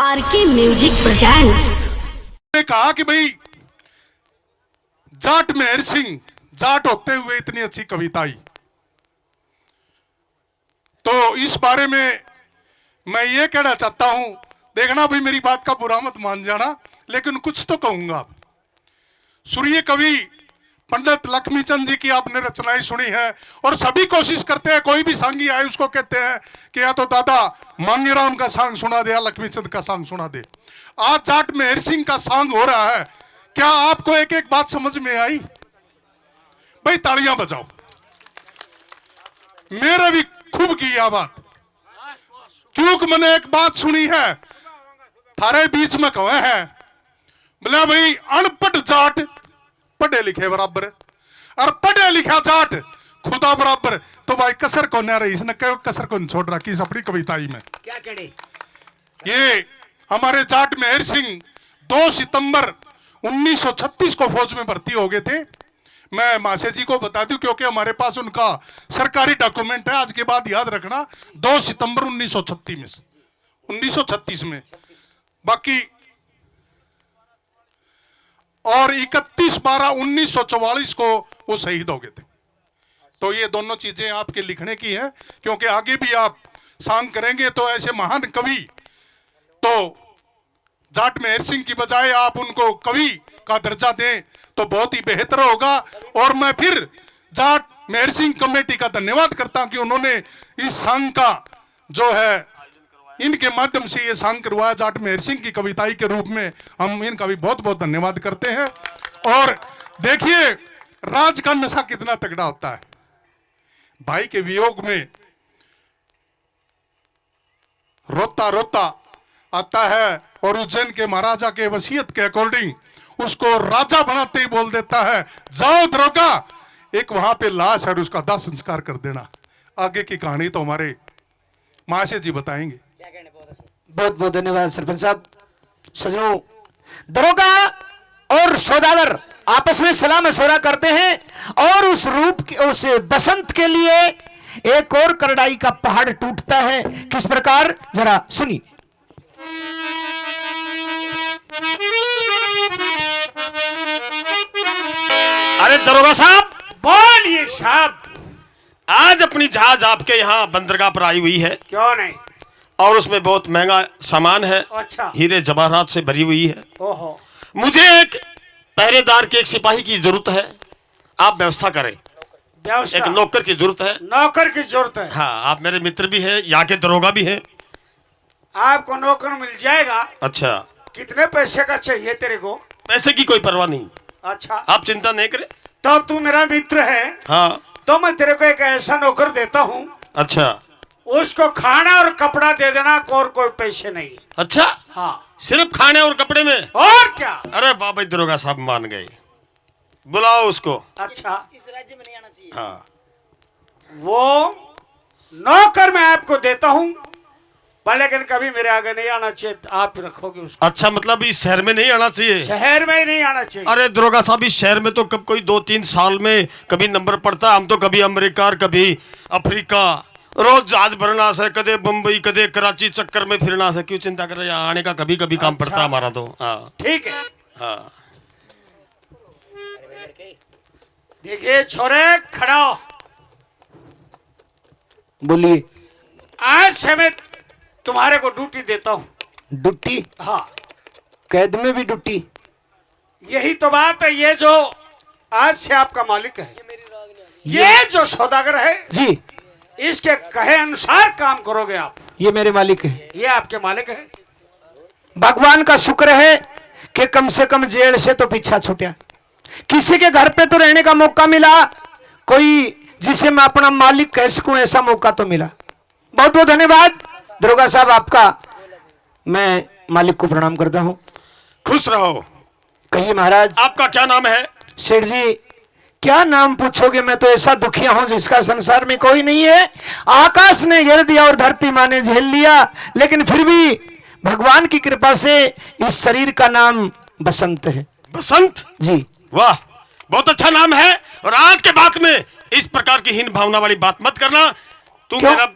RK music presents. ने कहा कि भाई जाट मेहर सिंह जाट होते हुए इतनी अच्छी कविता आई, तो इस बारे में मैं ये कहना चाहता हूं, देखना भाई मेरी बात का बुरा मत मान जाना, लेकिन कुछ तो कहूंगा। सूर्य कवि पंडित लक्ष्मीचंद जी की आपने रचनाएं सुनी है और सभी कोशिश करते हैं, कोई भी सांगी आए उसको कहते हैं कि या तो दादा मांगेराम का सांग सुना दे या लक्ष्मीचंद का सांग सुना दे। आज जाट मेहर सिंह का सांग हो रहा है, क्या आपको एक एक बात समझ में आई? भाई तालियां बजाओ, मेरे भी खूब की यह बात, क्योंकि मैंने एक बात सुनी है थारे बीच में कहे है, बोला भाई अनपढ़ जाट पढ़े लिखे बराबर और पढ़े लिखा जाट खुदा बराबर। तो भाई कसर को न रही, इसने क्यों कसर को नहीं छोड़ रहा कि अपनी कविताई में क्या करे? ये हमारे जाट मेहर सिंह 2 सितंबर 1936 को फौज में भर्ती हो गए थे। मैं मासे जी को बता दूं क्योंकि हमारे पास उनका सरकारी डॉक्यूमेंट है, आज के बाद याद रखना 2 सितंबर 1936 में। बाकी और 31/12/1944 को वो शहीद हो गए थे। तो ये दोनों चीजें आपके लिखने की हैं, क्योंकि आगे भी आप सांग करेंगे तो ऐसे महान कवि, तो जाट मेहर सिंह की बजाय आप उनको कवि का दर्जा दें तो बहुत ही बेहतर होगा। और मैं फिर जाट मेहर सिंह कमेटी का धन्यवाद करता हूं कि उन्होंने इस सांग का जो है इनके माध्यम से ये सांग करवाया जाट मेहर सिंह की कविताई के रूप में, हम इनका भी बहुत बहुत धन्यवाद करते हैं। और देखिए राज का नशा कितना तगड़ा होता है, भाई के वियोग में रोता रोता आता है और उज्जैन के महाराजा के वसीयत के अकॉर्डिंग उसको राजा बनाते ही बोल देता है, जाओ दरोगा एक वहां पे लाश है उसका दाह संस्कार कर देना। आगे की कहानी तो हमारे महाशय जी बताएंगे। बहुत बहुत धन्यवाद सरपंच साहब। सजनों, दरोगा और सौदागर आपस में सलाह मशवरा करते हैं और उस उस बसंत के लिए एक और करड़ाई का पहाड़ टूटता है। किस प्रकार, जरा सुनिए। अरे दरोगा साहब, बोलिए साहब। आज अपनी जहाज आपके यहाँ बंदरगाह पर आई हुई है। क्यों नहीं? और उसमें बहुत महंगा सामान है, अच्छा। हीरे जवाहरात से भरी हुई है। ओहो। मुझे एक पहरेदार के, एक सिपाही की जरूरत है, आप व्यवस्था करें। व्यवस्था? एक नौकर की जरूरत है। नौकर की जरूरत है? हाँ, आप मेरे मित्र भी हैं, यहाँ के दरोगा भी हैं। आपको नौकर मिल जाएगा। अच्छा, कितने पैसे का चाहिए तेरे को? पैसे की कोई परवाह नहीं, अच्छा, आप चिंता नहीं करें। तो तू मेरा मित्र है, हाँ, तो मैं तेरे को एक ऐसा नौकर देता हूँ, अच्छा, उसको खाना और कपड़ा दे देना, और कोई पैसे नहीं। अच्छा, हाँ, सिर्फ खाने और कपड़े में? और क्या? अरे बाबा दरोगा साहब मान गए, बुलाओ उसको। अच्छा, इस राज्य में नहीं आना चाहिए। हाँ, वो नौकर मैं आपको देता हूँ, लेकिन कभी मेरे आगे नहीं आना चाहिए, आप ही रखोगे उसको। अच्छा, मतलब इस शहर में नहीं आना चाहिए? शहर में ही नहीं आना चाहिए। अरे दरोगा साहब, इस शहर में तो कब कोई 2-3 साल में कभी नंबर पड़ता, हम तो कभी अमेरिका, कभी अफ्रीका, रोज जहाज भरना से, कदे बम्बई कदे कराची चक्कर में फिरना से, क्यों चिंता कर रहे हैं? आने का कभी कभी काम पड़ता हमारा तो। हाँ ठीक है। हाँ, देखिए छोरे, खड़ा हो। बोलिए। आज से मैं तुम्हारे को ड्यूटी देता हूँ। डुट्टी? हाँ, कैद में भी डुट्टी? यही तो बात है। ये जो आज से आपका मालिक है, ये जो सौदागर है जी, इसके कहे अनुसार काम करोगे आप। ये मेरे मालिक है। ये आपके मालिक है। भगवान का शुक्र है कि कम से कम जेल से तो पीछा छूटा, किसी के घर पे तो रहने का मौका मिला, कोई जिसे मैं अपना मालिक कह सकूं ऐसा मौका तो मिला। बहुत बहुत धन्यवाद दरोगा साहब आपका। मैं मालिक को प्रणाम करता हूं। खुश रहो। कहिए महाराज। आपका क्या नाम है? सेठ जी, क्या नाम पूछोगे, मैं तो ऐसा दुखिया हूं जिसका संसार में कोई नहीं है। आकाश ने घेर दिया और धरती माँ ने झेल लिया, लेकिन फिर भी भगवान की कृपा से इस शरीर का नाम बसंत है। बसंत? जी। वाह, बहुत अच्छा नाम है। और आज के बात में इस प्रकार की हीन भावना वाली बात मत करना। तू क्यों? मेरा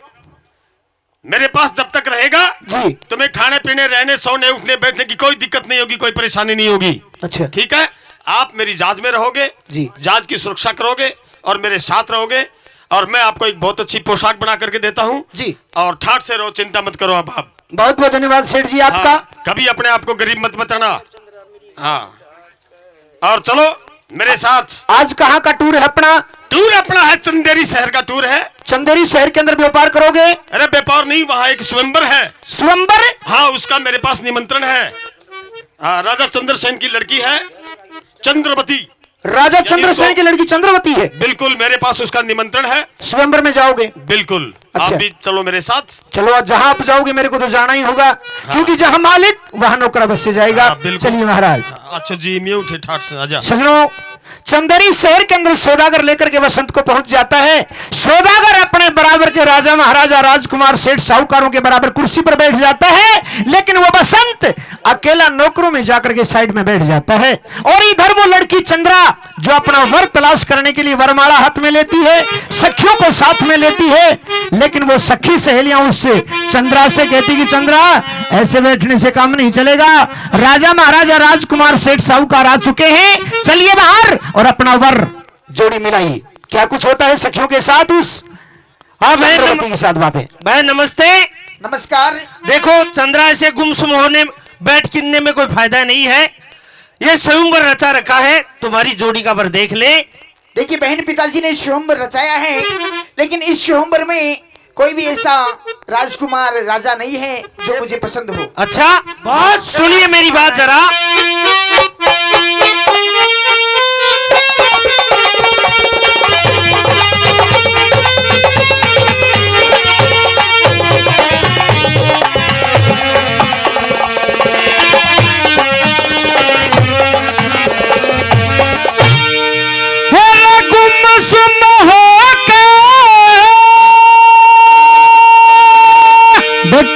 मेरे पास जब तक रहेगा जी। तुम्हें खाने पीने रहने सोने उठने बैठने की कोई दिक्कत नहीं होगी, कोई परेशानी नहीं होगी। अच्छा ठीक है, आप मेरी जहाज में रहोगे जी। जहाज की सुरक्षा करोगे और मेरे साथ रहोगे, और मैं आपको एक बहुत अच्छी पोशाक बना करके देता हूँ जी। और ठाठ से रहो, चिंता मत करो आप। बहुत बहुत धन्यवाद सेठ जी आपका। हाँ, कभी अपने आप को गरीब मत बताना। हाँ, और चलो मेरे साथ। आज कहाँ का टूर है अपना? टूर अपना है चंदेरी शहर का टूर है। चंदेरी शहर के अंदर व्यापार करोगे? अरे व्यापार नहीं, वहाँ एक स्वयंवर है। स्वयंवर? हाँ, उसका मेरे पास निमंत्रण है। हाँ, राजा चंद्रसेन की लड़की है चंद्रवती। राजा चंद्रसेन की लड़की चंद्रवती है? बिल्कुल, मेरे पास उसका निमंत्रण है। स्वयंवर में जाओगे? बिल्कुल। अच्छा। आप भी चलो मेरे साथ। चलो, आज जहां आप जाओगे मेरे को तो जाना ही होगा। हाँ। क्योंकि जहां मालिक वहां नौकर अवश्य जाएगा। हाँ, चलिए महाराज। अच्छा जी, मैं उठे ठाठ से आजा। सजनों, चंदेरी शहर के अंदर सौदागर लेकर के वसंत को पहुंच जाता है। सौदागर अपने बराबर के राजा महाराजा राजकुमार सेठ साहूकारों के बराबर कुर्सी पर बैठ जाता है, लेकिन वो बसंत अकेला नौकरों में जाकर के साइड में बैठ जाता है। और इधर वो लड़की चंद्रा जो अपना वर तलाश करने के लिए वरमाला हाथ में लेती है, सखियों को साथ में लेती है, लेकिन वो सखी सहेलियां उससे चंद्रा से कहती कि चंद्रा, ऐसे बैठने से काम नहीं चलेगा। राजा महाराजा राजकुमार सेठ साहूकार आ चुके हैं, चलिए बाहर और अपना वर जोड़ी मिलाइए। क्या कुछ होता है सखियों के साथ उस चंद्रवती के साथ बातें। भाई नमस्ते। नमस्कार। देखो, चंद्रा ऐसे गुमसुम होने बैठ किन्ने में कोई फायदा नहीं है। ये स्वयंवर रचा रखा है, तुम्हारी जोड़ी का वर देख ले। देखिए बहन, पिताजी ने स्वयंवर रचाया है, लेकिन इस स्वयंवर में कोई भी ऐसा राजकुमार राजा नहीं है जो मुझे पसंद हो। अच्छा, बहुत सुनिए मेरी बात जरा।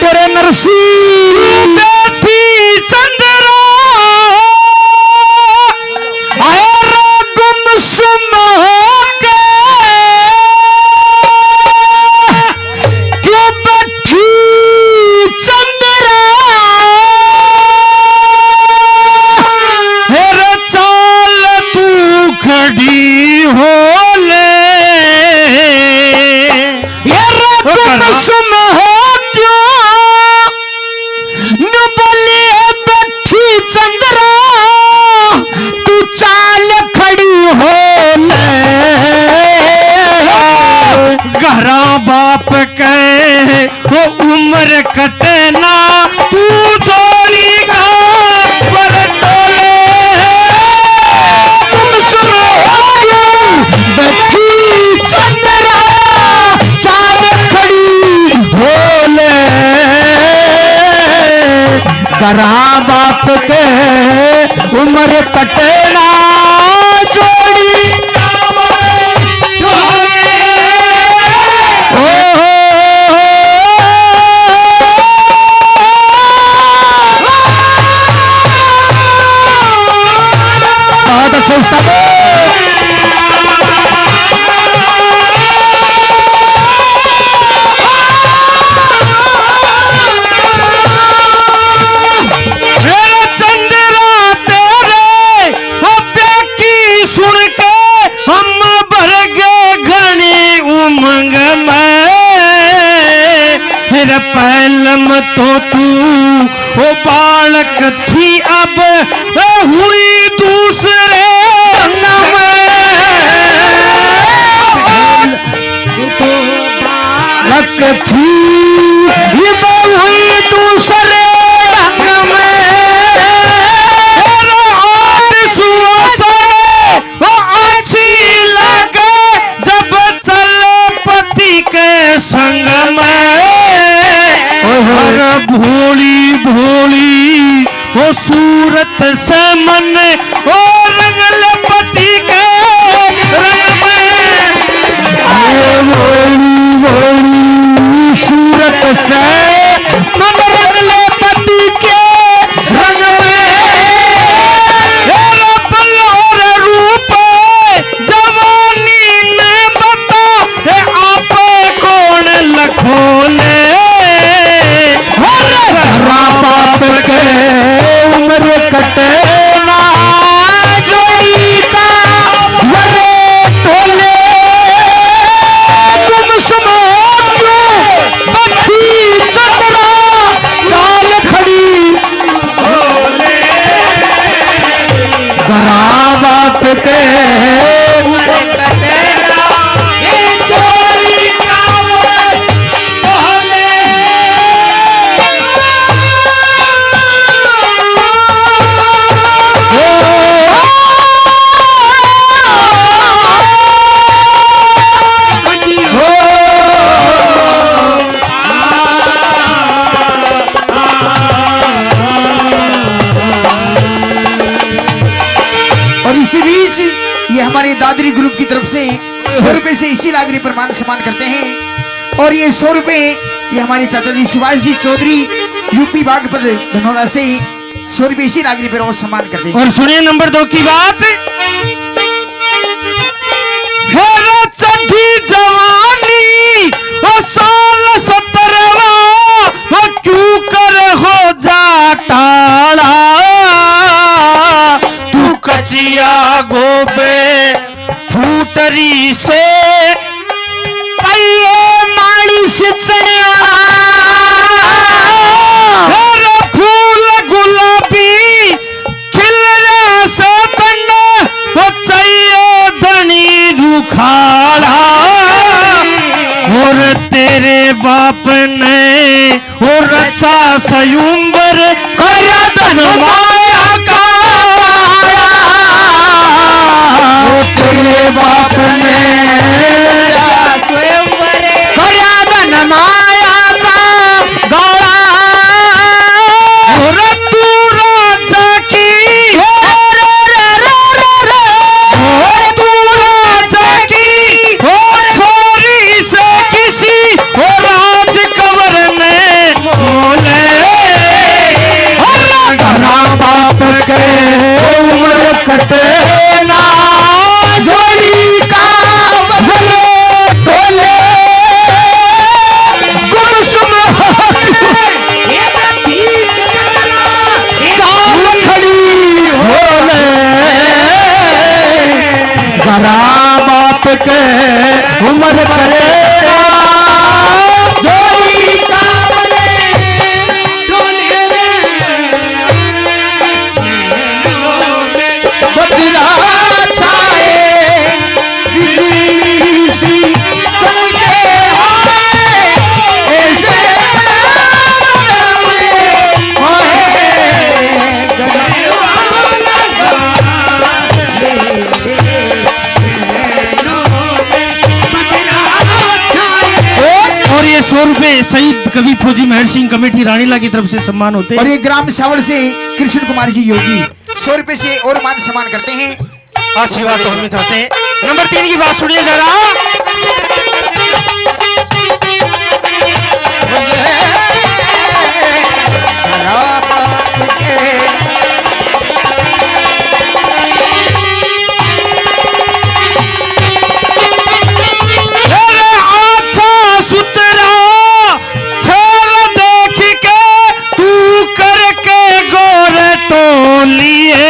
तेरे नरसी चंद्रा गुमसुम होके क्यों बैठी चंद्रा, हेरे चाल तू खड़ी हो ले, हेरे गुमसुम हो चंद्रा, तू चाल खड़ी हो ले। घरा बाप कहे वो उम्र कटना, तू चोरी का पर टोले। तुम सुनो बैठी चंद्रा, चाल खड़ी हो ले। घरा बाप के उम्र कटना, जोड़ी बहुत अच्छा उस्ताद। पहलम तो तू वो बालक थी, अब हुई दूसरे में। तो बालक थी, अब हुई दूसरे ढंग में। अच्छी लगे जब चल पति के संग में। भोली भोली वो सूरत से मन, ओ रंगल पति के रंग में। भोली भोली सूरत से मन, रंगल पति के रंग में। बल और रूप जवानी में बता, आप कौन लखोले। घरा बाप के उम्र कटेला ये चोरी का मोहने और इसी बीच ये हमारे दादरी ग्रुप की तरफ से 100 रुपए से इसी लागरी पर मान सम्मान करते हैं। और ये 100 रुपए ये हमारे चाचा जी शिवाजी जी चौधरी यूपी बागपत धनौरा से 100 रुपए इसी लागरी पर और सम्मान करते हैं। और सुनिए नंबर 2 की बात। हेरा चढ़ी जवानी ओ साल 17वां वो क्यों कर हो जा टाला तू कचिया गोबे फूटरी से आइए माड़ी से चढ़िया हेरा फूल गुलाबी खिलने से बनना वो चाहिए धनी रुखाड़ा और तेरे बाप ने और रचा सयुंबर करया धन माया का वो तेरे बाप ने करया धन माया का गाड़ा और तू राजा की और तू राजा की और छोरी से किसी और राज कवर ने बोले और घरा बाप के उम्र कटे ना जोड़ी का भले टोले गुमसुम चाल खड़ी होले घरा बाप के उम्र करे जोड़ी का बदला छाए बिजली सी चमके ऐसे और ये 100 रुपए शहीद कवि फौजी महर सिंह कमेटी रानीला की तरफ से सम्मान होते हैं। और ये ग्राम सावड़ से कृष्ण कुमार जी योगी 100 रुपए से और मान सम्मान करते हैं। आशीर्वाद तो हमें चाहते हैं। नंबर 3 की बात सुनिए जरा। अरे अच्छा सुतरा छल देख के तू करके गोर टोलिए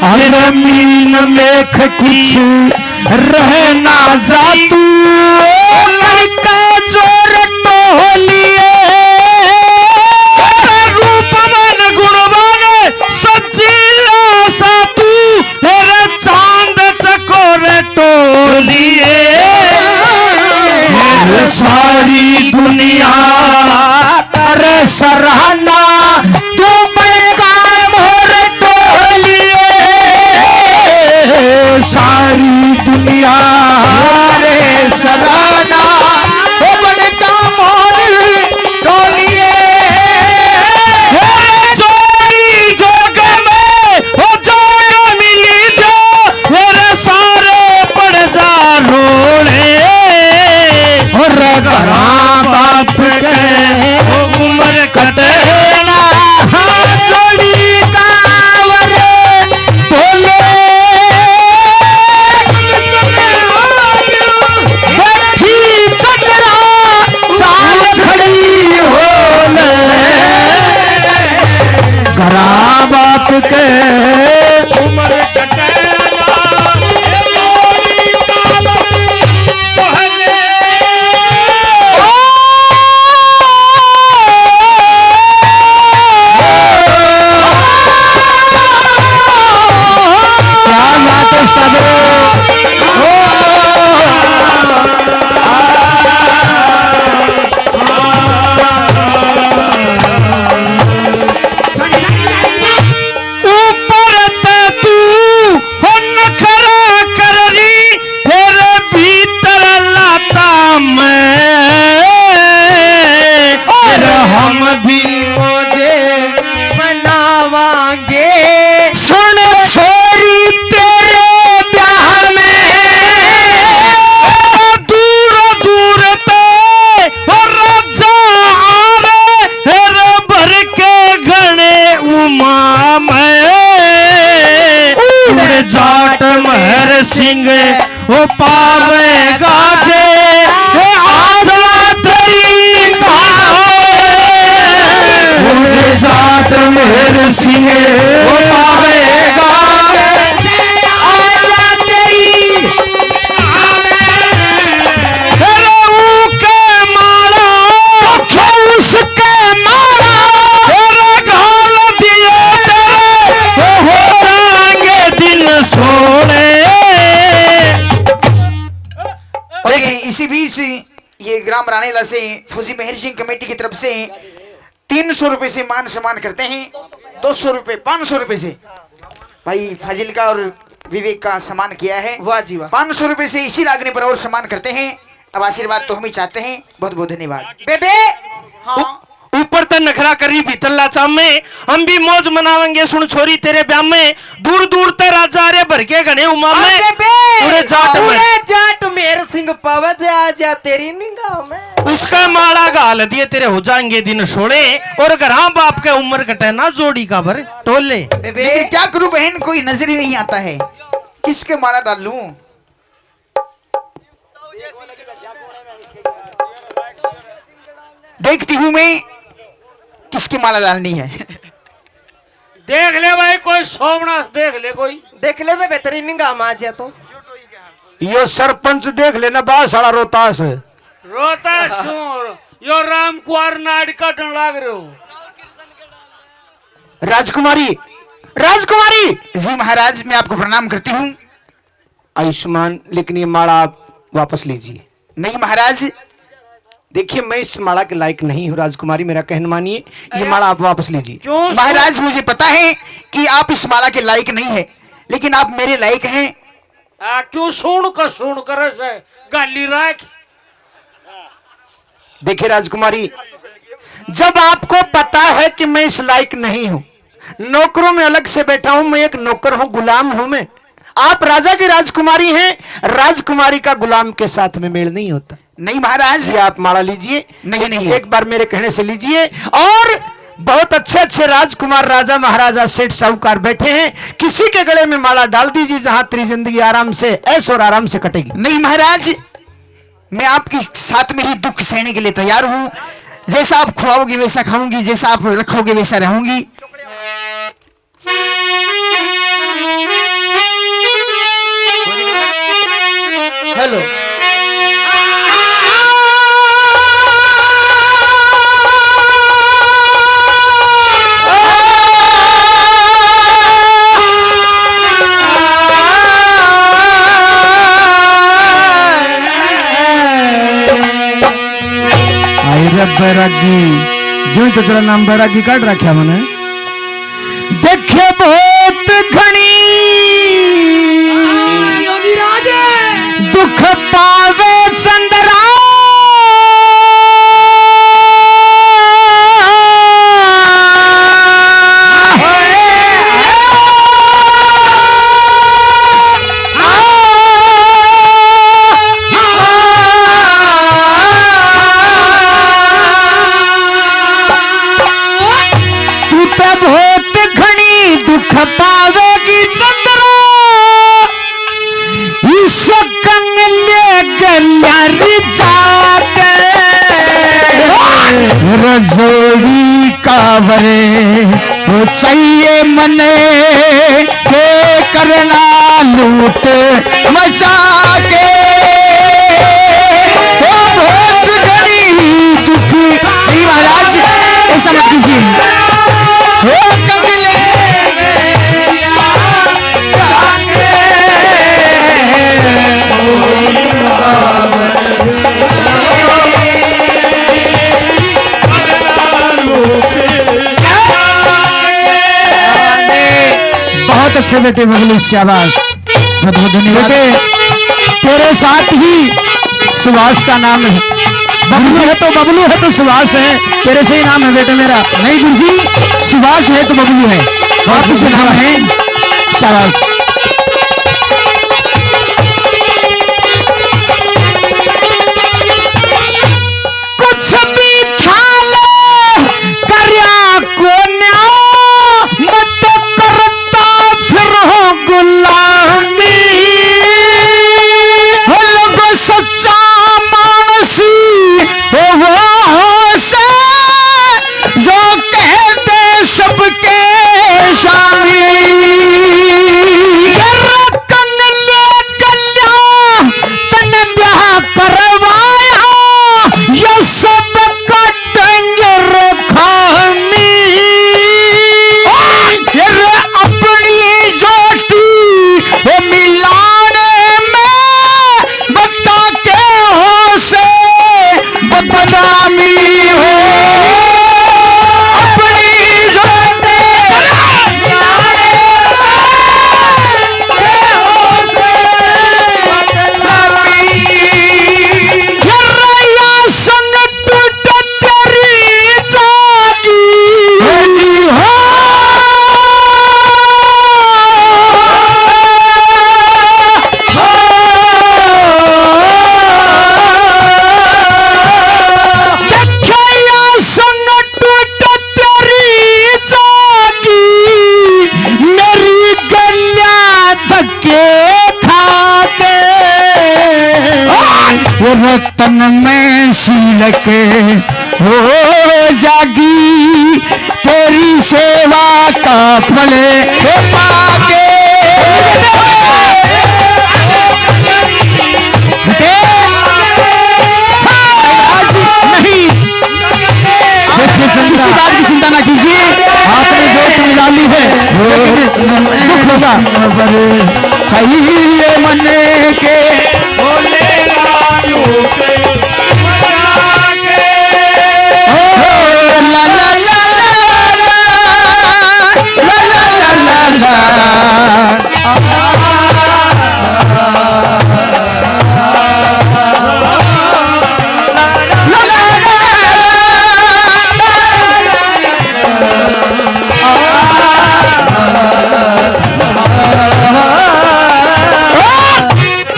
अरे मीन मेख कुछ रहना जा तू लड़का जोर टोलिए रूपवन गुणवन सजीला सा तू हेरे चांद चकोर टोलिए सारी दुनिया कर सराहना तू बड़का मोर टोलिए सारी दुनिया रे सराहना सिंह वो पावेगा जे आजा तेरी उड़े जाट मेरे सिंह वो पावेगा आजा तेरी के माला उसके माला घाल दिए तेरे हो जाएंगे दिन सोने। और इसी बीच ये ग्राम रानीला से फौजी मेहर सिंह कमेटी की तरफ से 300 रुपए से मान सम्मान करते हैं, 200 रुपए 500 रुपए से भाई फाजिल का और विवेक का सम्मान किया है। वाह जी वाह। 500 रुपए से इसी लागने पर और सम्मान करते हैं। अब आशीर्वाद तो हम ही चाहते हैं। बहुत बहुत धन्यवाद। बेबे ऊपर तक नखरा करी भीतरला चाम में हम भी मौज मनावेंगे सुन छोरी तेरे ब्याह में दूर दूर तक राजा रे भर के घने उमा में पूरे जाट मेर सिंह पावा जा तेरी निगाह में उसका माला गाल दिए तेरे हो जाएंगे दिन सोड़े और घरा बाप के उम्र कटना जोड़ी का भर टोले। बेबे क्या करूं बहन, कोई नजर ही नहीं आता है, किसके माला डाल लूं? देखती हूँ मैं किसकी माला डालनी है। देख ले भाई, कोई सोमनाथ देख ले, कोई देख ले बेहतरीन निगाह में आ जा तो यो सरपंच देख लेना बास साला रोहतास रोहतास क्यों यो राम कुआर नाड़ काटन लाग रहे हो। राजकुमारी राजकुमारी जी महाराज, मैं आपको प्रणाम करती हूँ। आयुष्मान, लेकिन ये माला आप वापस लीजिए। नहीं महाराज, देखिए मैं इस माला के लायक नहीं हूँ राजकुमारी, मेरा कहना मानिए, ये माला आप वापस लीजिए। क्यों महाराज मुझे पता है कि आप इस माला के लायक नहीं है, लेकिन आप मेरे लायक हैं। क्यों सुन कर ऐसे गाली राख। देखिए राजकुमारी, जब आपको पता है कि मैं इस लायक नहीं हूँ, नौकरों में अलग से बैठा हूं, मैं एक नौकर हूं, गुलाम हूं मैं। आप राजा की राजकुमारी हैं, राजकुमारी का गुलाम के साथ में मेल नहीं होता। नहीं महाराज, ये आप माला लीजिए। नहीं एक बार मेरे कहने से लीजिए। और बहुत अच्छे अच्छे राजकुमार, राजा महाराजा, सेठ साहूकार बैठे हैं, किसी के गले में माला डाल दीजिए जहां तेरी जिंदगी आराम से ऐश और आराम से कटेगी। नहीं महाराज, मैं आपके साथ में ही दुख सहने के लिए तैयार हूँ। जैसा आप खुआओगे वैसा खाऊंगी, जैसा आप रखोगे वैसा रहूंगी। हेलो बैरागी जो तो तेरा नाम बैरागी काट रखा मैंने। देखे बहुत घनी दुख पावे चंद्रा, दुख पावेगी चंद्रा, इस कंगले गलियारी जाके रजोड़ी कावरे वो चाहिए मने के करना लूट मचा के। वो बहुत घड़ी दुखी। नहीं महाराज, ऐसा मत कीजिए। वो कंगले बहुत अच्छे बेटे बबलू, शाबाश, बहुत बहुत धन्यवाद। तेरे साथ ही सुभाष का नाम है, बबलू है तो सुभाष है, तेरे से ही नाम है बेटे मेरा। नहीं गुरुजी, सुभाष है तो बबलू है, बापू से नाम है। शाबाश। कुछ भी खा लो कर्या को मत करता फिर हो गुलामी। तन में सीलक हो जागी, तेरी सेवा का फल पाके। नहीं, किसी बात की चिंता ना कीजिए, आपने जो डाली है दुख होगा, चाहिए मन के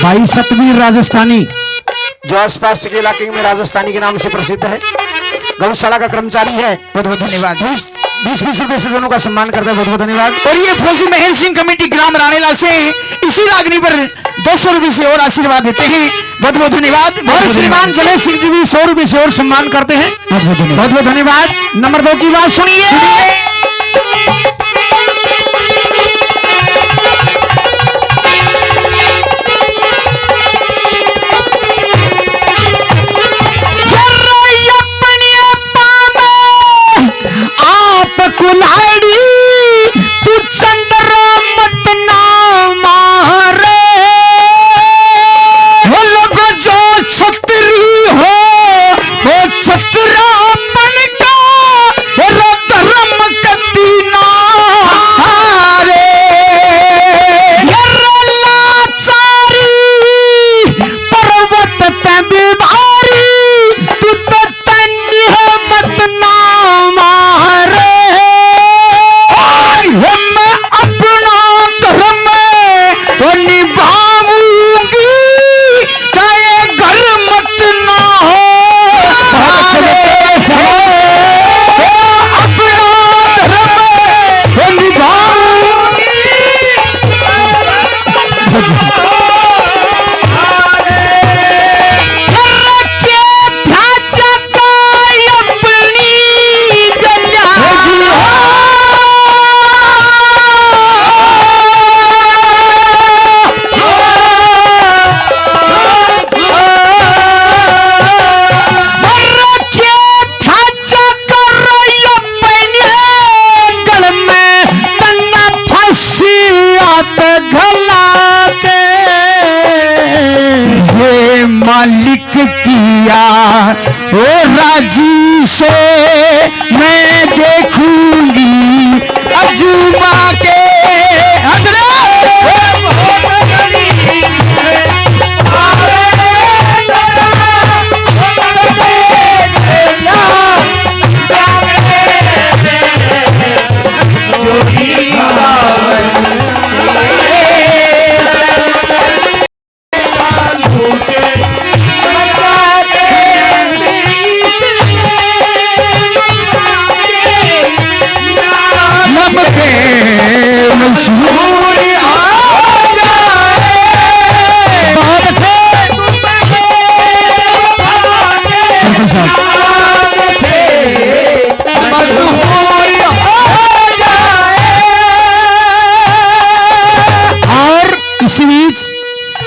भाई सतवीर राजस्थानी, जो आसपास के इलाके में राजस्थानी के नाम से प्रसिद्ध है, गौशाला का कर्मचारी है। बहुत बहुत धन्यवाद। 20-20 रुपए से दोनों का सम्मान करते हैं। बहुत बहुत धन्यवाद। और ये फौजी मेहर सिंह कमेटी ग्राम राणेला से इसी लागनी पर 200 रुपए से और आशीर्वाद देते हैं। बहुत बहुत धन्यवाद। और श्रीमान जलेश सिंह जी भी 100 रुपए से और सम्मान करते हैं। बहुत बहुत धन्यवाद। नंबर 2 की बात सुनिए। कुल्हाड़ी तू चंद्रा मत ना मारे, वो लोग जो छतरी हो छतरापन का धर्म कती ना हारे। लाचारी पर्वत पे भी भारी, तू तो तन्नी है मत ना मारे। मैं अपना धर्म निभाऊंगी, चाहे घर मत ना हो। अपना धर्म निभाऊंगी। मालिक किया ओ राजी से मैं देखूंगी अजमा के।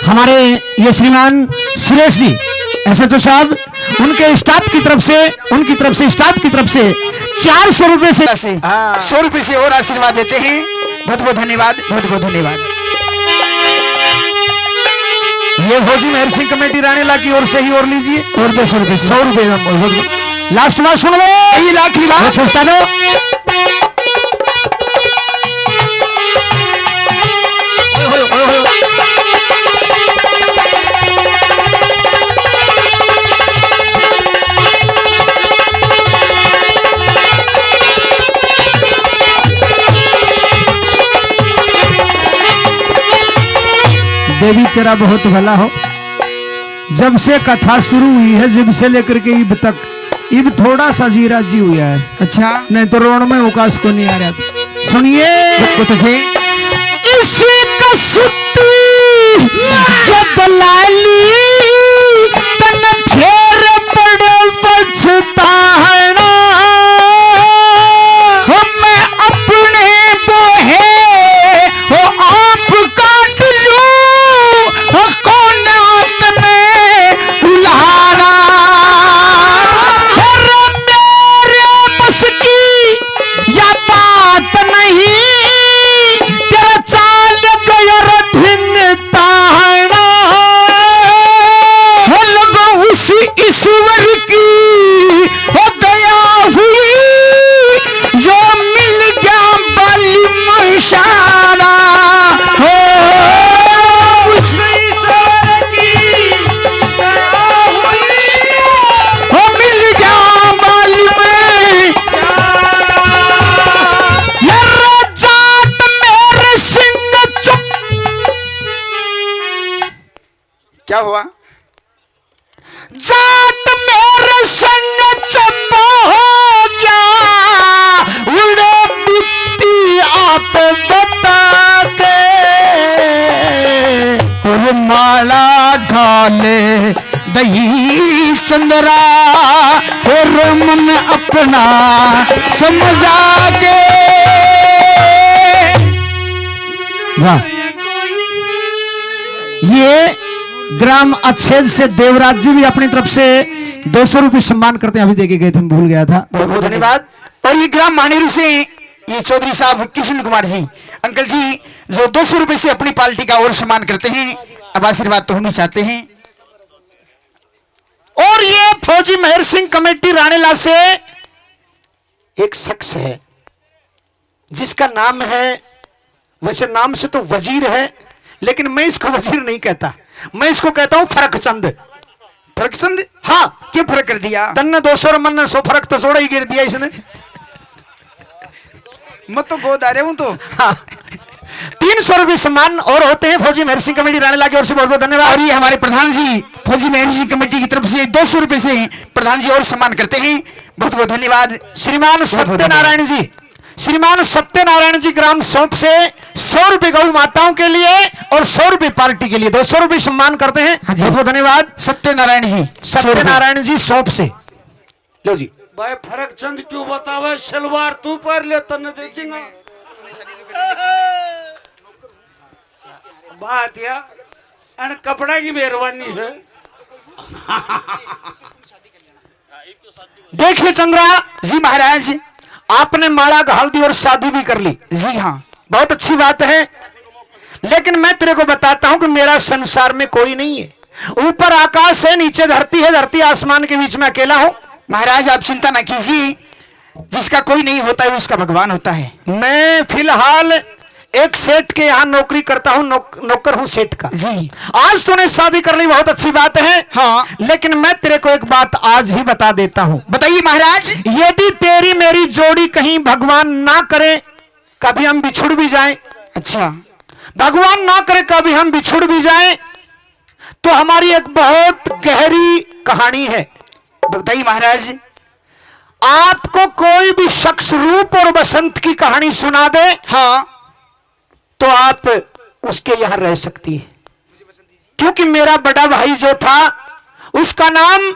हमारे ये श्रीमान सुरेश जी एसएचओ साहब, उनके स्टाफ की तरफ से स्टाफ की तरफ से 400 रुपए से 100 रुपए से और आशीर्वाद देते हैं। बहुत बहुत धन्यवाद। बहुत बहुत धन्यवाद। ये फौजी मेहर सिंह कमेटी राणेला की ओर से ही और लीजिए और 200 रुपए 100 रुपए। लास्ट बात सुन लो, यही लाखरी बात छोड़ता दो। देवी तेरा बहुत भला हो। जब से कथा शुरू हुई है, जब से लेकर के इब तक, इब थोड़ा सा जीरा जी हुआ है। अच्छा, नहीं तो रोड में उकास को नहीं आ रहा था। सुनिए तुझे इसी कसुती जब लाली तन पछताना मैं अपने बोहे हो आप काट लूं कौन तने उलाना मेरे बस की या बात नहीं तेरा चाल गयर धिन ताना लगो उस ईश्वर की हो दया हुई जो मिल गया बाली मशाना हो उस ईश्वर की दया हुई हो मिल गया बाली में जाट मेरे सिंह चुप क्या हुआ? जाट मेरे संग चुप हो गया उड़े बीती आप बता के और माला ढाले दही चंद्रा और मन अपना समझा के वाह ये ग्राम अच्छेद से देवराज जी भी अपनी तरफ से 200 रुपये सम्मान करते हैं। अभी देके गए थे, मैं भूल गया था। बहुत बहुत धन्यवाद। और ये ग्राम मानेरू से ये चौधरी साहब कृष्ण कुमार जी अंकल जी जो 200 रुपए से अपनी पार्टी का और सम्मान करते हैं। अब आशीर्वाद तो हम ही चाहते हैं। और ये फौजी मेहर सिंह कमेटी राणेला से एक शख्स है जिसका नाम है, वैसे नाम से तो वजीर है लेकिन मैं इसको वजीर नहीं कहता, मैं इसको कहता हूं फरकचंद। फरकचंद? हाँ, क्या फर्क कर दिया? तन्ने 200 और मन 100 फर्क तो सोड़ा ही गिर दिया इसने। मैं तो गोद आ रहा हूं तो। हाँ, 300 रुपये सम्मान और होते हैं फौजी मेहर सिंह कमेटी राणेला की ओर से। बहुत बहुत धन्यवाद। और ये हमारे प्रधान जी फौजी मेहर सिंह कमेटी की तरफ से 200 रुपए से प्रधान जी और सम्मान करते हैं। बहुत बहुत धन्यवाद। श्रीमान सत्यनारायण जी, श्रीमान सत्यनारायण जी ग्राम सौंप से 100 रुपए गौ माताओं के लिए और 100 रुपए पार्टी के लिए 200 रुपए सम्मान करते हैं। बहुत बहुत धन्यवाद। सत्यनारायण जी, सत्यनारायण जी सौंप से लो जी। भाई फर्क चंद क्यों बतावे, शलवार तू पर ले तने दे दूंगा। बात या अन कपड़ा की मेहरबानी है। देखिए चंद्रा जी महाराज, आपने माला घाल दी और शादी भी कर ली। जी हाँ, बहुत अच्छी बात है, लेकिन मैं तेरे को बताता हूं कि मेरा संसार में कोई नहीं है। ऊपर आकाश है, नीचे धरती है, धरती आसमान के बीच में अकेला हूं। महाराज आप चिंता ना कीजिए, जिसका कोई नहीं होता है उसका भगवान होता है। मैं फिलहाल एक सेठ के यहाँ नौकरी करता हूँ, नौकर हूँ सेठ का। जी, आज तूने शादी कर ली, बहुत अच्छी बात है। हाँ, लेकिन मैं तेरे को एक बात आज ही बता देता हूँ। बताइए महाराज। यदि तेरी मेरी जोड़ी कहीं भगवान ना करे कभी हम बिछुड़ भी जाएं, अच्छा, भगवान ना करे कभी हम बिछुड़ भी जाएं, तो हमारी एक बहुत गहरी कहानी है। बताइए महाराज। आपको कोई भी शख्स रूप और बसंत की कहानी सुना दे, हाँ, तो आप उसके यहां रह सकती है, क्योंकि मेरा बड़ा भाई जो था उसका नाम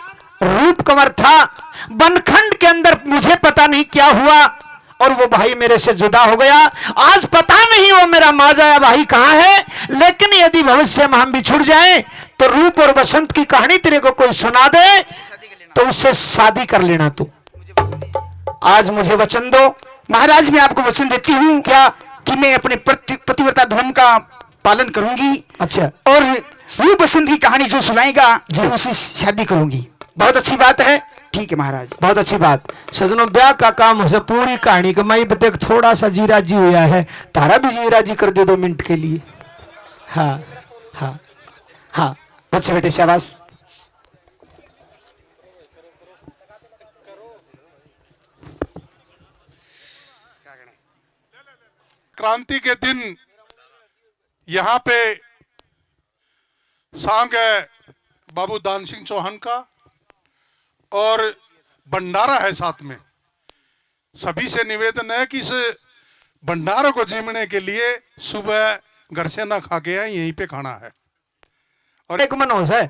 रूप कंवर था। बनखंड के अंदर मुझे पता नहीं क्या हुआ और वो भाई मेरे से जुदा हो गया। आज पता नहीं वो मेरा माजाया भाई कहां है, लेकिन यदि भविष्य में हम बिछुड़ जाएं तो रूप और बसंत की कहानी तेरे को कोई सुना दे तो उससे शादी कर लेना। तू आज मुझे वचन दो। महाराज मैं आपको वचन देती हूँ क्या कि मैं अपने पतिव्रता धर्म का पालन करूंगी। अच्छा, और रूप बसंत की कहानी जो सुनाएगा तो उससे शादी करूंगी। बहुत अच्छी बात है। ठीक है महाराज, बहुत अच्छी बात। सजनों ब्याह का काम हो पूरी कहानी का मैं देख थोड़ा सा जीरा जी हुआ है, तारा भी जीरा जी कर दे 2 मिनट के लिए। हाँ हाँ हाँ, बच्चे बेटे शाबाश। क्रांति के दिन यहाँ पे सांग है बाबू दान सिंह चौहान का और भंडारा है साथ में। सभी से निवेदन है कि इस भंडारे को जीवने के लिए सुबह घर से ना खा के आए, यहीं पे खाना है। और एक मनोज है,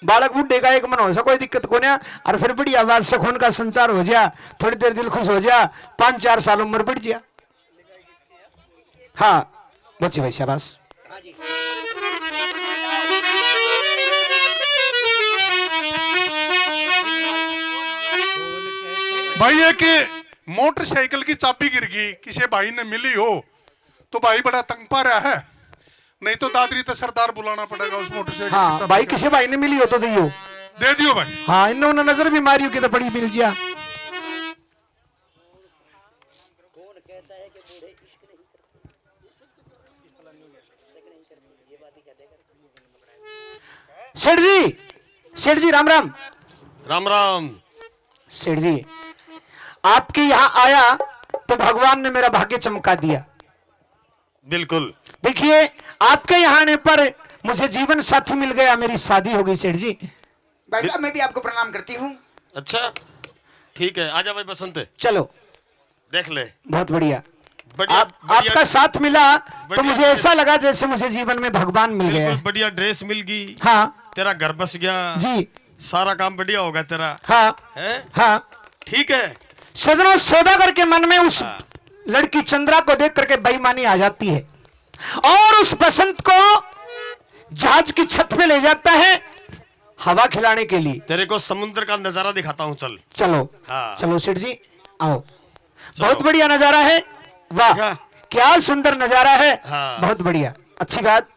बालक बुढ़े का एक मन हो सा कोई दिक्कत को नहीं। और फिर बढ़िया बात से खून का संचार हो जा, थोड़ी देर दिल खुश हो जा, 5-4 साल उम्र बढ़ जा। हाँ बच्चे भाई शाबाश। भाई ये कि मोटरसाइकिल की चाबी गिर गई, किसी भाई ने मिली हो तो भाई बड़ा तंग पा रहा है, नहीं तो दादरी तो सरदार बुलाना पड़ेगा उस मोटरसाइकिल की हाँ चाबी भाई का। किसी भाई ने मिली हो तो दियो, दे दियो भाई। हाँ इन्होंने नजर भी मारी हो कि तो बड़ी मिल जा। सेठ जी राम राम। राम राम। सेठ जी आपके यहाँ आया तो भगवान ने मेरा भाग्य चमका दिया। बिल्कुल। देखिए आपके यहाँ आने पर मुझे जीवन साथी मिल गया, मेरी शादी हो गई। सेठ जी भाई साहब मैं भी आपको प्रणाम करती हूँ। अच्छा ठीक है, आजा भाई बसंत, चलो देख ले। बहुत बढ़िया। बढ़िया, आपका साथ मिला तो बढ़िया मुझे ऐसा लगा जैसे मुझे जीवन में भगवान मिल गया। बिल्कुल बढ़िया ड्रेस मिल गई। हाँ तेरा घर बस गया जी। सारा काम बढ़िया होगा तेरा। हाँ है हाँ ठीक है। सदनों सौदागर के मन में उस लड़की चंद्रा को देख करके बेईमानी आ जाती है और उस बसंत को जहाज की छत पे ले जाता है हवा खिलाने के लिए। तेरे को समुद्र का नजारा दिखाता हूँ, चल। चलो हाँ। चलो सेठ जी आओ। बहुत बढ़िया नजारा है, वाह देखा? क्या सुंदर नजारा है। हाँ। बहुत बढ़िया, अच्छी बात।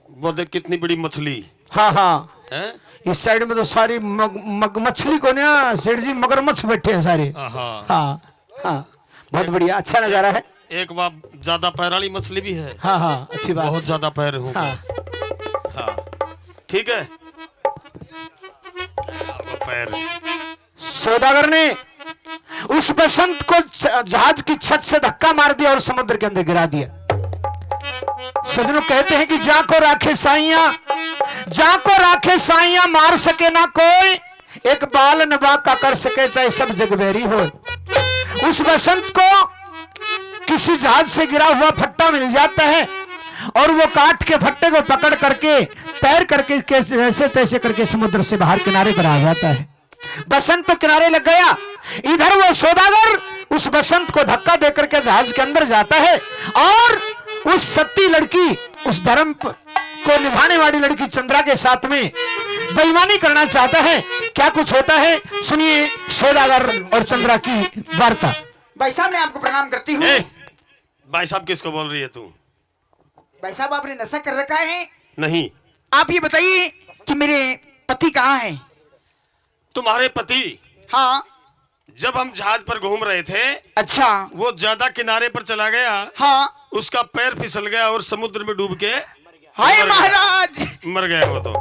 वो देख कितनी बड़ी मछली हाँ हाँ है। इस साइड में तो सारी मछली को ना सेठ जी मगरमच्छ बैठे हैं सारे। हाँ हाँ हाँ बहुत बढ़िया, अच्छा नजारा है। एक बार ज्यादा पैर वाली मछली भी है। हाँ हाँ अच्छी बात। बहुत ज्यादा पैर हूँ। हाँ हाँ ठीक है। पैर सौदागर ने उस बसंत को जहाज की छत से धक्का मार दिया और समुद्र के अंदर गिरा दिया। सजनों कहते हैं कि जा को राखे साइया मार सके ना कोई, एक बाल नबा का कर सके चाहे सब जगबेरी हो। उस बसंत को किसी जहाज से गिरा हुआ फट्टा मिल जाता है और वो काट के फट्टे को पकड़ करके तैर करके ऐसे तैसे करके समुद्र से बाहर किनारे पर आ जाता है। बसंत तो किनारे लग गया, इधर वो सौदागर उस बसंत को धक्का देकर के जहाज के अंदर जाता है और उस सत्ती लड़की, उस धर्म को निभाने वाली लड़की चंद्रा के साथ में बेईमानी करना चाहता है। क्या कुछ होता है सुनिए सौदागर और चंद्रा की वार्ता। भाई साहब मैं आपको प्रणाम करती हूँ। भाई साहब किसको बोल रही है तू? भाई साहब आपने नशा कर रखा है? नहीं। आप ये बताइए कि मेरे पति कहाँ हैं? तुम्हारे पति? हाँ। जब हम जहाज पर घूम रहे थे, अच्छा, वो ज्यादा किनारे पर चला गया। हाँ। उसका पैर फिसल गया और समुद्र में डूब के हाय महाराज मर गया वो तो।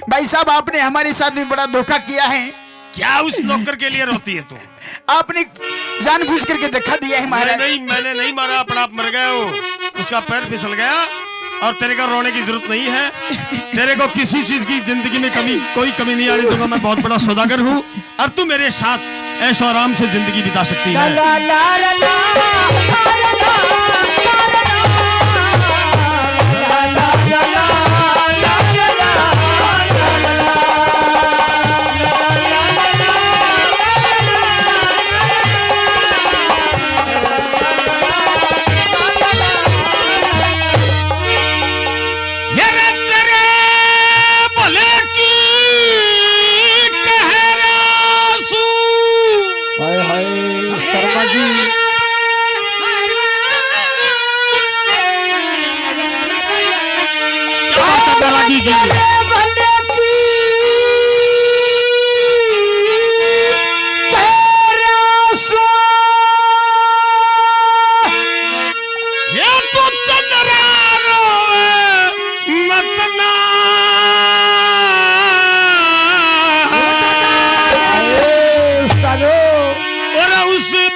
भाई साहब आपने हमारे साथ में बड़ा धोखा किया है। क्या उस नौकर के लिए रोती है तू? आपने जानबूझ करके धोखा दिया है महाराज। नहीं, मैंने नहीं मारा, अपना आप मर गया वो। उसका पैर फिसल गया और तेरे का रोने की जरूरत नहीं है। तेरे को किसी चीज की जिंदगी में कोई कमी नहीं आने दूंगा। मैं बहुत बड़ा सौदागर हूँ और तू मेरे साथ ऐशो आराम से जिंदगी बिता सकती है।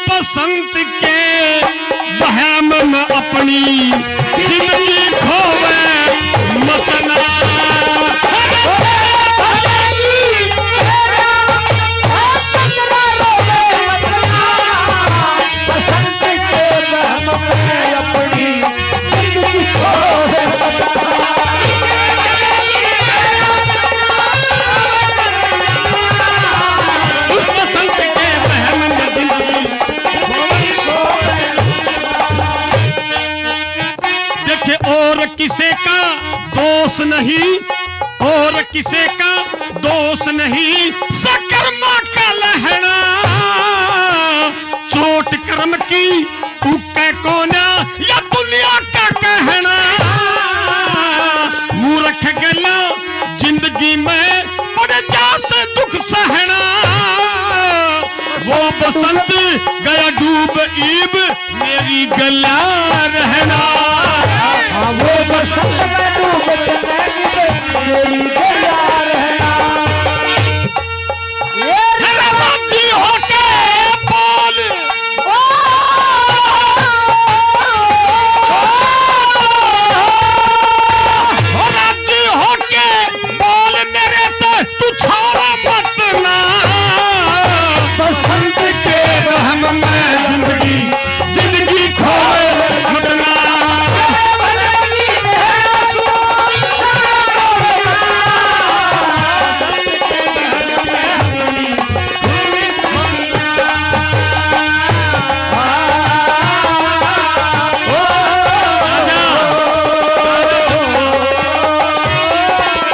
बसंत के बहम में अपनी जिंदगी खोवे मत ना। बसंत के बहम में अपनी जिंदगी खोवे किसे का दोष नहीं, और किसे का दोष नहीं, सकर्मा का लहना, चोट कर्म की उके कोना या दुनिया का कहना। मूर्ख गला जिंदगी में पड़ जा से दुख सहना, वो बसंत गया डूब ईब मेरी गला रहना। वो बसंत में डूब मेरी गला रहना। राजी होके बोल, राजी होके बोल मेरे से तू छोड़ा मत ना। बसंत के वहम में जिंदगी जिंदगी खोए मत ना।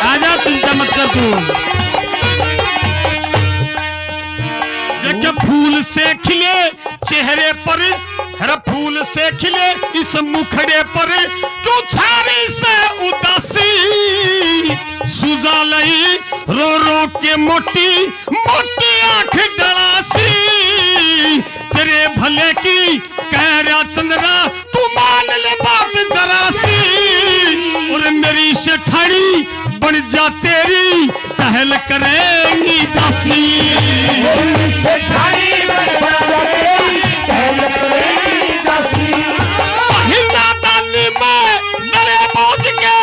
आजा चिंता मत कर तू। फूल से खिले चेहरे पर, हर फूल से खिले इस मुखड़े पर, क्यों छारी से उदासी, सुजा लई रो रो के मोटी मोटी आंख डलासी। तेरे भले की कह रहा चंद्रा तू मान ले बात जरा सी, और मेरी सेठाड़ी बन जा तेरी टहल करेंगी दासी। सेठानी बन जा तेरी टहल करेंगी दासी। महिला दानी में डरे पहुंच के,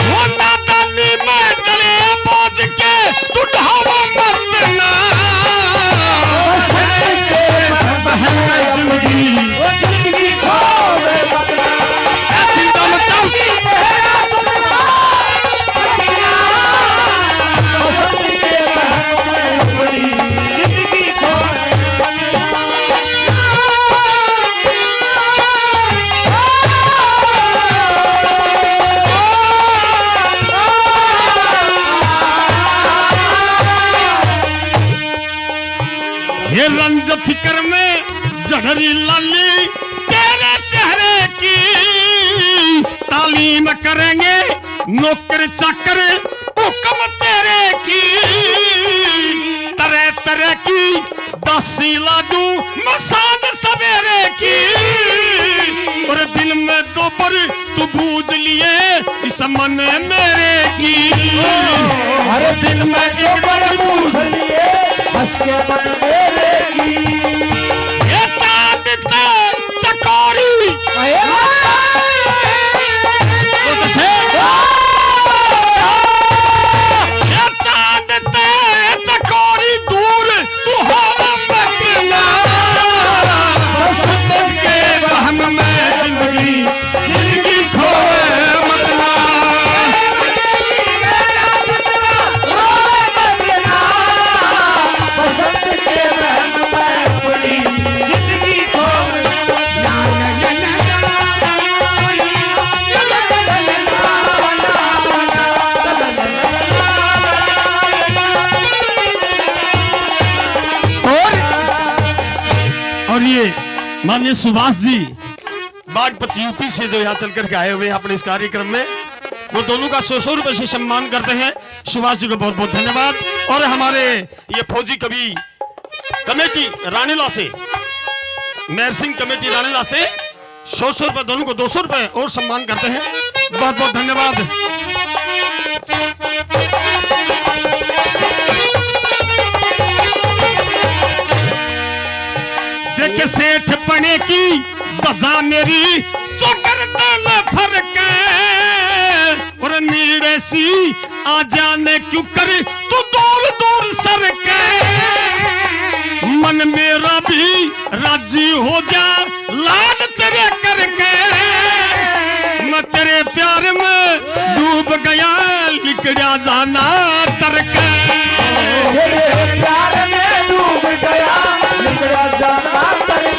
वो नादानी में डरे पहुंच के तू ढावा मत ना। बहन में जिंदगी खोवे मत ना। चिंता मत कर। ये रंज फिक्र में जहरी लाली तेरे चेहरे की, तालीम करेंगे नौकर चाकर हुक्म तेरे की। तरह तरह की दासी लादू मसाज सवेरे की, और दिल में दोपहर तू बूझ लिए इस मन मेरे की। हर दिल में एक बार पूछ लिए हंस के मन मेरे की। ये चांद ते चकोरी ये चांद ते चकोरी दूर तू हवा मत ना। बसंत के वहम में जिंदगी जिंदगी खोए मत ना। बसंत के महल में अपनी जिंदगी खोवे। और ये माननीय सुभाष जी बागपत यूपी से जो यहाँ चल करके आए हुए हैं अपने इस कार्यक्रम में, वो दोनों का 100 रुपए से सम्मान करते हैं। सुभाष जी को बहुत बहुत धन्यवाद। और हमारे ये फौजी कवि कमेटी रानीला से, मेहर सिंह कमेटी रानीला से 100 रुपए दोनों को 200 रुपए और सम्मान करते हैं। बहुत बहुत धन्यवाद। देख सेठ पने की बजा मेरी चोकर तल फरक, और नीड़े सी आ जाने क्यों कर तू दूर दूर सरक। मन मेरा भी राजी हो जा लाड तेरे करके, मैं तेरे प्यार में डूब गया लिकड़ा जाना तरक। तेरे प्यार में डूब गया लिकड़ा जाना तरक।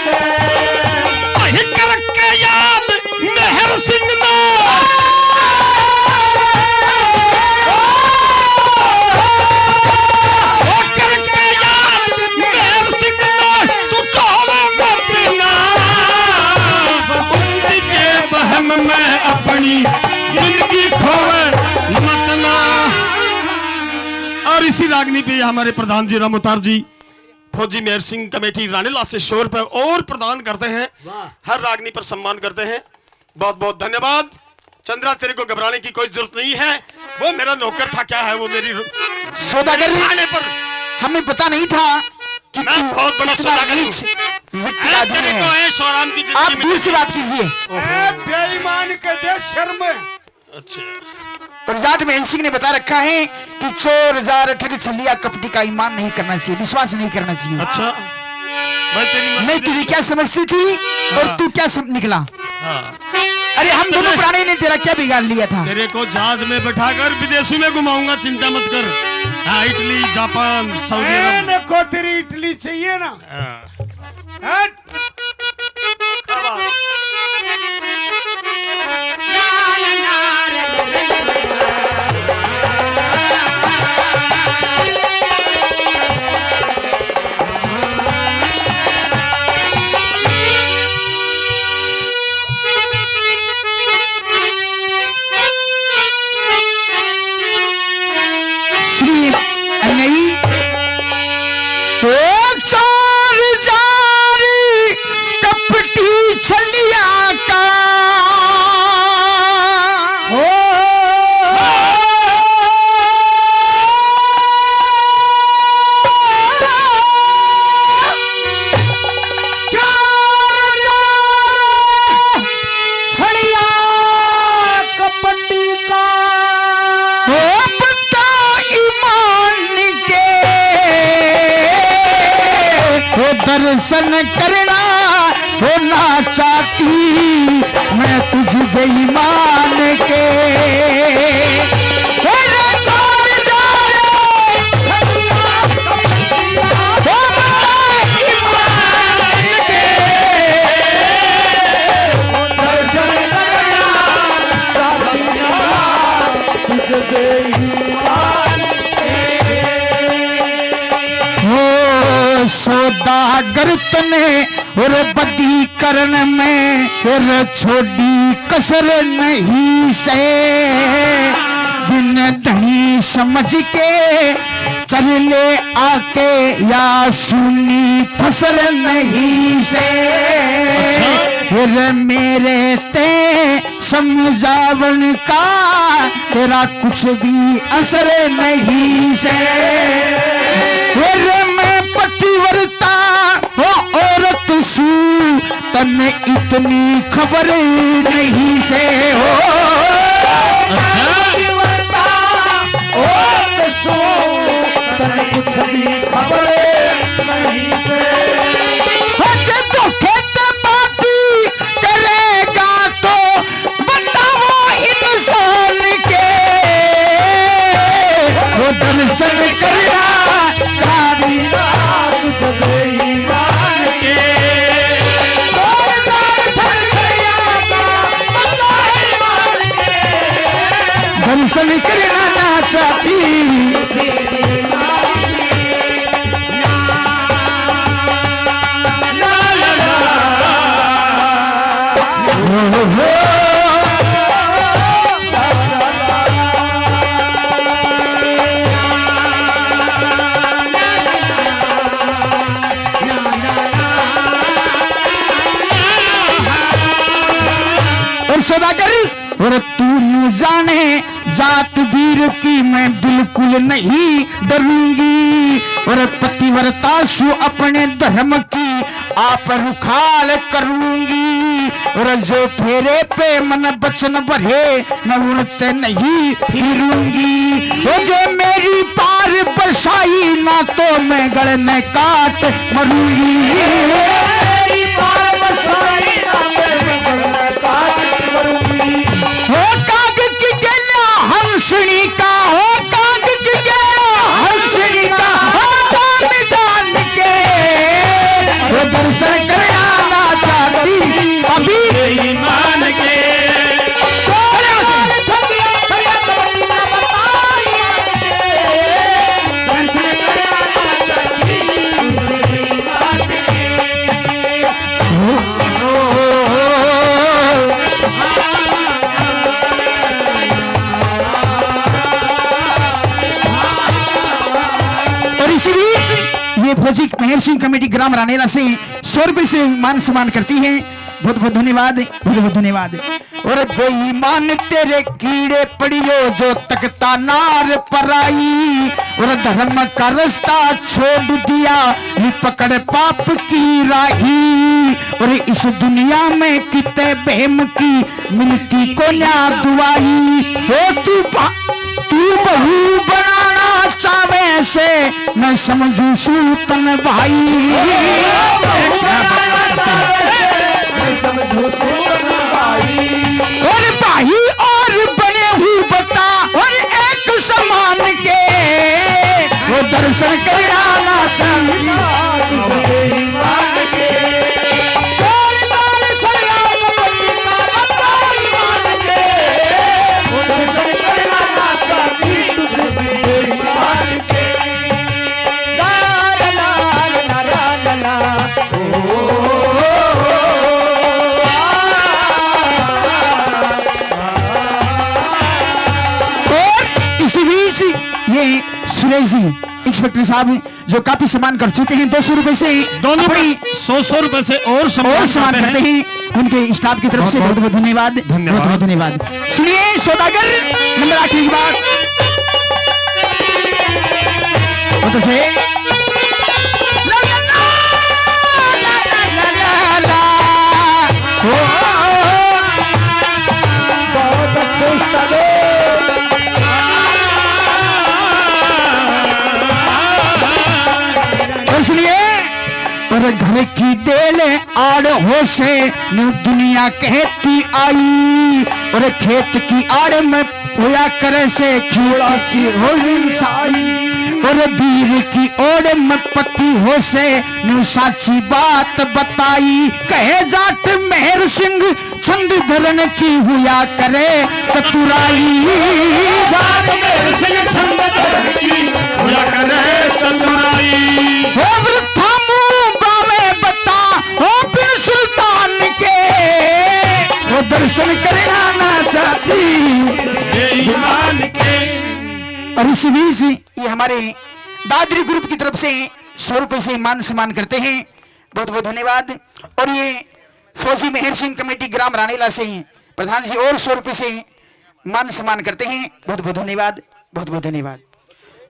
इसी रागनी पे हमारे प्रधान जी रामोतार जी फौजी मेहर सिंह कमेटी रानीला से 100 रुपए और प्रदान करते हैं। हर रागनी पर सम्मान करते हैं। बहुत बहुत धन्यवाद। चंद्रा तेरे को घबराने की कोई जरूरत नहीं है, वो मेरा नौकर था। क्या है वो मेरी सौदागर आने पर हमें पता नहीं था कि मैं तू बहुत बड़ा इतना सौदागर हूं। नीच व्यक्ति आदमी तेरे को है। ऐशोराम की आप जिंदगी दूर से बात कीजिए। ए बेईमान के दे शर्म। अच्छा प्रजात मेहन सिंह ने बता रखा है कि चोर जार ठग छलिया कपटी का ईमान नहीं करना चाहिए, विश्वास नहीं करना चाहिए। अच्छा मैं तुझे क्या समझती थी और तू क्या निकला। हाँ। अरे हम दोनों प्राणी ने तेरा क्या बिगाड़ लिया था। तेरे को जहाज में बैठाकर विदेशों में घुमाऊंगा, चिंता मत कर। हाँ, इटली, जापान, सऊदी अरब। देखो तेरी इटली चाहिए ना। हट। श्री अन्नई ओ चोर जारी कपटी छलिया का हो छलिया कपटी का हो बता ईमान के हो दर्शन करना हो ना चाहती मैं तुझ बेईमान के हो रे चोर जारे हो बता ईमान के हो दर्शन करना चाहती तुझ बेईमान हो सौदागर तने और बदी करण में और छोड़ी कसर नहीं से बिन धनी समझ के चल ले आके या सुनी फसर नहीं से फिर मेरे ते समझावन का तेरा कुछ भी असर नहीं से फिर मैं पतिव्रता हो औरत सू तन्ने इतनी खबर नहीं से हो पतिव्रता औरत सू तन्ने कुछ भी खबर नहीं से अच्छा तो खेत बाती करेगा तो बताओ इंसान के वो दर्शन करना दर्शन करना ना चाहती और सौदागर और तू न जाने जात वीर की मैं बिल्कुल नहीं डरूंगी और पतिव्रता सु अपने धर्म की आप रुखाल करूंगी और जो फेरे पे मन बचन भरे मैं उड़ते नहीं फिरूंगी वो जो मेरी पार बसाई ना तो मैं गल में काट मरूंगी मेरी पार बसाई ना मैं गल में काट मरूंगी हो काग की गला हंसनी का हो काग की गला हंसनी का हम तो में जान के वो दर्शन करना ना चाहती अभी ईमान के ये फौजी मेहर सिंह कमेटी ग्राम रानेला से 100 रुपए से मान सम्मान करती है। बहुत बहुत धन्यवाद, बहुत बहुत धन्यवाद। और बेईमान तेरे कीड़े पड़ियो जो तकता नार पराई, और धर्म का रास्ता छोड़ दिया नी पकड़ पाप की राही, और इस दुनिया में कितने बहम की मिलती को न्या दुआई। हो तू बहू बनाना चावे से मैं समझू सूतन भाई, और भाई और बने हुए बता और एक समान के वो दर्शन कराना चाहती। ये सुरेश जी इंस्पेक्टर साहब जो काफी सम्मान कर चुके हैं 200 रुपए से, दोनों अपनी 100 रुपए से और सम्मान करते हैं। उनके स्टाफ की तरफ से बहुत बहुत धन्यवाद, बहुत बहुत धन्यवाद। सुनिए सौदागर नंबर आखिरी की बात तो से ला ला ला ला ला ला बहुत अच्छे उस्ताद सुनिए। और घर की देले आड़ हो से न्यू दुनिया कहती आई, और खेत की आड़ में होया करे से खीड़ा सी हो इंसाई, और वीर की ओर में पति हो से न्यू साची बात बताई। कहे जाट मेहर सिंह छंद धरन की हुआ करे चतुराई, जाट मेहर सिंह छंद धरन की हुआ करे चतुराई। हो वृद्धा मुंह बावे बता हो बिन सुल्तान के वो दर्शन करना ना चाहती ईमान के। और इसी बीच ये हमारे दादरी ग्रुप की तरफ से 100 रुपए से मान सम्मान करते हैं। बहुत बहुत धन्यवाद। और ये फौजी मेहर सिंह कमेटी ग्राम रानेला से प्रधान जी और 100 रुपए से मान सम्मान करते हैं। बहुत बहुत धन्यवाद, बहुत बहुत धन्यवाद।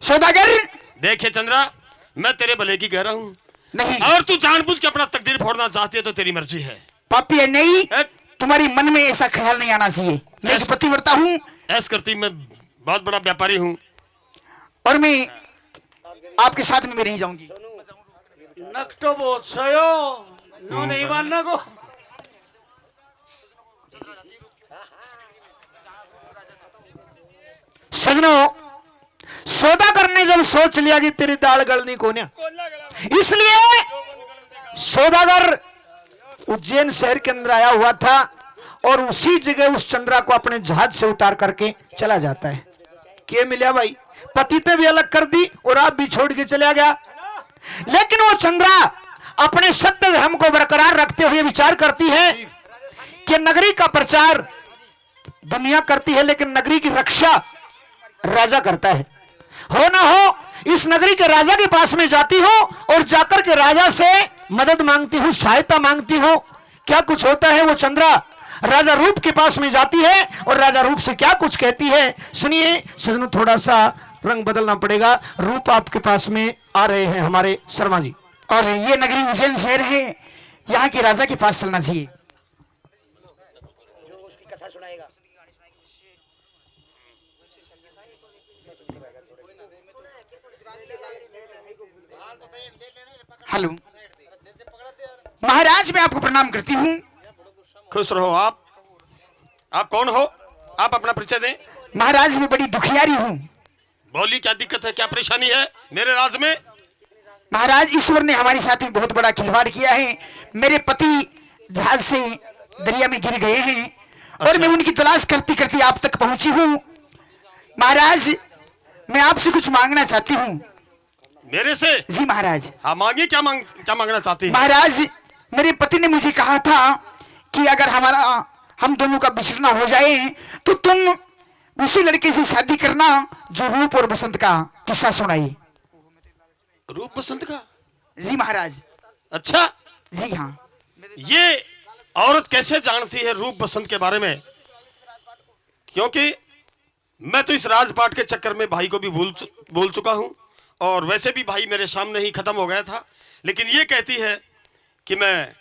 सौदागर देखे चंद्रा, मैं तेरे भले की कह रहा हूँ नहीं, और तू जानबूझ के अपना तकदीर फोड़ना चाहती है तो तेरी मर्जी है। पापी है नहीं, तुम्हारी मन में ऐसा ख्याल नहीं आना चाहिए। मैं एक पतिव्रता हूँ, ऐस करती मैं बहुत बड़ा व्यापारी हूँ, और मैं आपके साथ में भी नहीं जाऊंगी। नकटो बहुत सयो नो नहीं मानना को। सजनों, सौदा करने जब सोच लिया कि तेरी दाल गलनी कोन्या, इसलिए सौदागर उज्जैन शहर के अंदर आया हुआ था और उसी जगह उस चंद्रा को अपने जहाज से उतार करके चला जाता है। क्या मिला भाई, पति ने भी अलग कर दी और आप भी छोड़ के चला गया। लेकिन वो चंद्रा अपने सत्य धर्म को बरकरार रखते हुए विचार करती है कि नगरी का प्रचार दुनिया करती है लेकिन नगरी की रक्षा राजा करता है। हो ना हो इस नगरी के राजा के पास में जाती हो और जाकर के राजा से मदद मांगती हूँ, सहायता मांगती हूँ। क्या कुछ होता है, वो चंद्रा राजा रूप के पास में जाती है और राजा रूप से क्या कुछ कहती है सुनिए। सजनों, थोड़ा सा रंग बदलना पड़ेगा। रूप आपके पास में आ रहे हैं हमारे शर्मा जी। और ये नगरी उज्जैन शहर है, यहाँ के राजा के पास चलना चाहिए। हेलो महाराज, मैं आपको प्रणाम करती हूँ। खुश रहो। आप कौन हो? आप अपना परिचय दें। महाराज, मैं बड़ी दुखियारी हूँ। बोली, क्या दिक्कत है, क्या परेशानी है मेरे राज में? महाराज, ईश्वर ने हमारे साथ में बहुत बड़ा खिलवाड़ किया है। मेरे पति जहाज से दरिया में गिर गए हैं और मैं उनकी तलाश करती करती आप तक पहुंची हूँ। महाराज, मैं आपसे कुछ मांगना चाहती हूँ। मेरे से? जी महाराज। हाँ मांगिए, क्या मांगना चाहती है? महाराज, मेरे पति ने मुझे कहा था कि अगर हम दोनों का बिछड़ना हो जाए तो तुम उसी लड़के से शादी करना जो रूप और बसंत का किस्सा सुनाई। रूप बसंत का? जी महाराज। अच्छा, जी हाँ। ये औरत कैसे जानती है रूप बसंत के बारे में? क्योंकि मैं तो इस राजपाट के चक्कर में भाई को भी बोल चुका हूं, और वैसे भी भाई मेरे सामने ही खत्म हो गया था, लेकिन ये कहती है कि मैं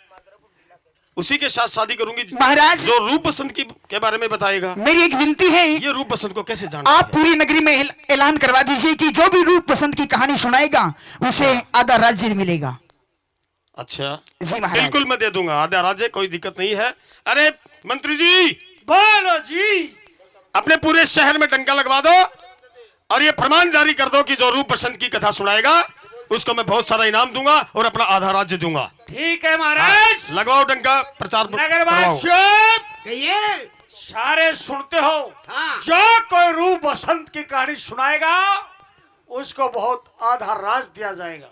उसी के साथ शादी करूंगी महाराज, जो रूप बसंत के बारे में बताएगा। मेरी एक विनती है, ये रूप बसंत को कैसे जानती आप है? पूरी नगरी में ऐलान करवा दीजिए कि जो भी रूप बसंत की कहानी सुनाएगा उसे आधा राज्य मिलेगा। अच्छा, जी महाराज। बिल्कुल मैं दे दूंगा आधा राज्य, कोई दिक्कत नहीं है। अरे मंत्री जी, बोलो जी। अपने पूरे शहर में डंका लगवा दो और ये फरमान जारी कर दो कि जो रूप बसंत की कथा सुनाएगा उसको मैं बहुत सारा इनाम दूंगा और अपना आधा राज्य दूंगा। ठीक है महाराज। लगवाओ डंका, प्रचार नगरवासियों सारे सुनते हो, जो कोई रूप बसंत की कहानी सुनाएगा उसको बहुत आधा राज दिया जाएगा।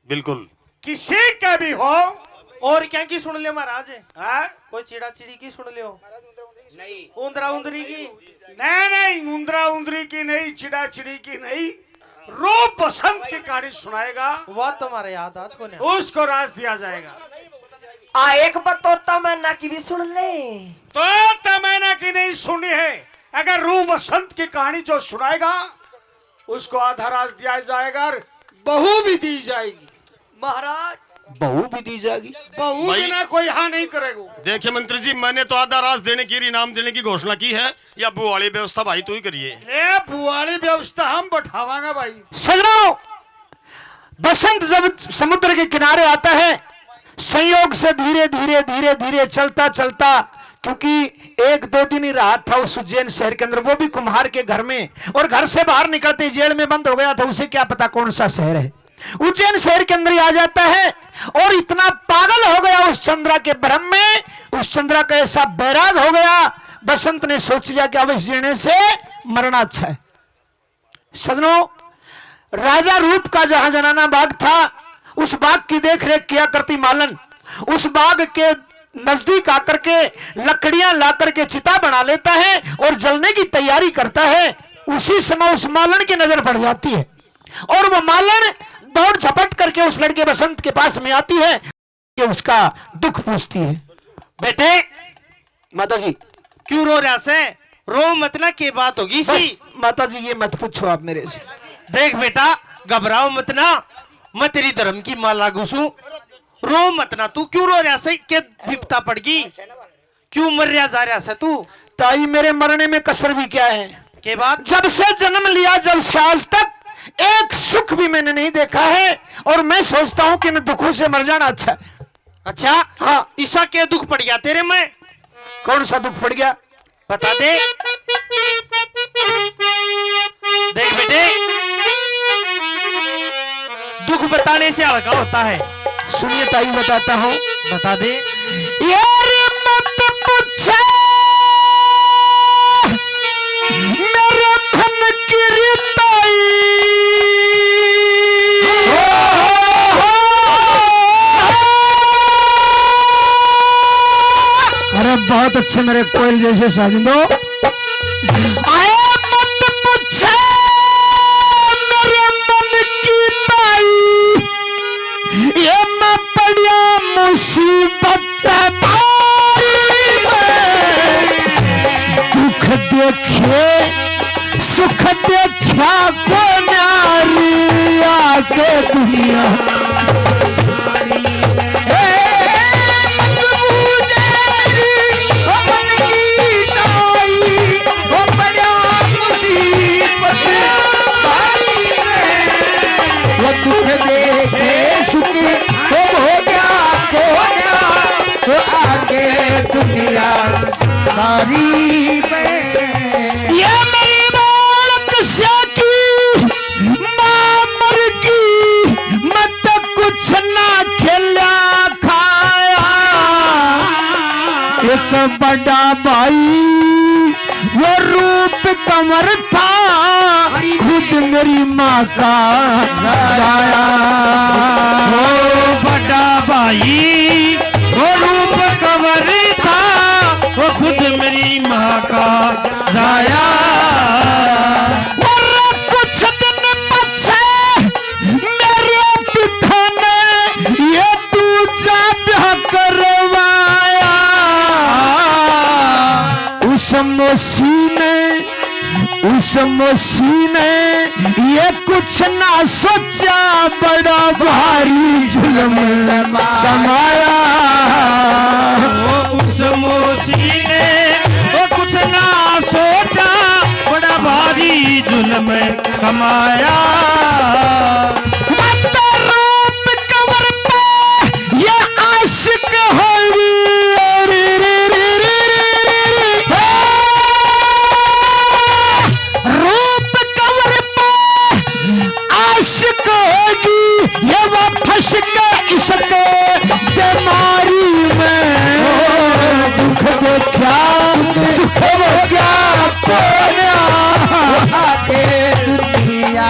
बिल्कुल, किसी का भी हो। और क्या की सुन ले महाराज? हाँ? कोई चिड़ा चिड़ी की सुन लियो? नहीं। उंदरा उंदरी की? नहीं, उंदरा उंदरी की नहीं, चिड़ा चिड़ी की नहीं, रूप बसंत की कहानी सुनाएगा वह तुम्हारे याद आत को नहीं, उसको राज दिया जाएगा। एक बार तो तमन्ना की भी सुन ले। तो तमन्ना की नहीं सुनी है, अगर रूप बसंत की कहानी जो सुनाएगा उसको आधा राज दिया जाएगा और बहू भी दी जाएगी। महाराज, बहू भी दी जाएगी? बहू बिना कोई हाँ नहीं करेगा। देखिए मंत्री जी, मैंने तो आधा राज देने की, इनाम देने की घोषणा की है, या बू वाली व्यवस्था भाई तू ही करिए। ले बुआली व्यवस्था हम बैठावांगे भाई। सजनों, बसंत जब समुद्र के किनारे आता है, संयोग से धीरे धीरे धीरे धीरे चलता चलता, क्योंकि एक दो दिन ही रहा था उस उज्जैन शहर के अंदर, वो भी कुम्हार के घर में, और घर से बाहर निकलते जेल में बंद हो गया था, उसे क्या पता कौन सा शहर है। उज्जैन शहर के अंदर ही आ जाता है और इतना पागल हो गया उस चंद्रा के भ्रम में, उस चंद्रा का ऐसा बैराग हो गया, बसंत ने सोच लिया कि अब इस जीने से मरना अच्छा है। सजनों, राजा रूप का जहां जनाना बाग था, उस बाग की देख रेख किया करती मालन उस बाग के नजदीक आकर के लकड़ियां ला करके चिता बना लेता है और जलने की तैयारी करता है। उसी समय उस मालन की नजर पड़ जाती है और वो मालन दौड़ झपट करके उस लड़के बसंत के पास में आती है कि उसका दुख पूछती है। बेटे माता जी, क्यों रो रहा से? रो मत ना, के बात होगी सी। माता जी ये मत पूछो आप मेरे से। देख बेटा, घबराओ मत ना, मैं तेरी धर्म की माला घुसूं। रो मत ना, तू क्यों रो रहा से? के विपता पड़ गई? क्यों मर रहा जा रहा से तू? ताई, मेरे मरने में कसर भी क्या है? के बाद जब से जन्म लिया, जब से आज तक एक सुख भी मैंने नहीं देखा है, और मैं सोचता हूं कि इन दुखों से मर जाना अच्छा है। अच्छा, हाँ। ईसा के दुख पड़ गया तेरे में? कौन सा दुख पड़ गया? बता दे। देख बेटे, दुख बताने से हल्का होता है। सुनिए ताई, बताता हूं। बता दे। यार मत पूछे मेरे मन की रिताई, अरे बहुत अच्छे मेरे कोयल जैसे साजिंदो। आए मत पूछे मेरे मन की ताई, ये मैं पड़िया मुसीबत भारी में, दुख देखे सुख देखा को नारी आके दुनिया देखे सुख हो गया तो आगे दुनिया दारी में। ये मेरी बालक से की मां मर गई, मत कुछ ना खिला खाया। एक बड़ा भाई वो रूप कमर था, खुद मेरी माँ का जाया। ओ बड़ा भाई वो रूप कंवर था, वो खुद मेरी माँ का जाया। और कुछ दिन पीछे मेरे पिता मोसी ने ये कुछ ना सोचा, बड़ा भारी जुल्म कमाया। उस मोसी ने वो कुछ ना सोचा, बड़ा भारी जुल्म कमाया। रूप कमर पे ये आशिक होगी, रूप कमर पे आशिक होगी, ये वो फंस के इश्क बीमारी में। दुख देखा सुख वो क्या पाया, आके दुनिया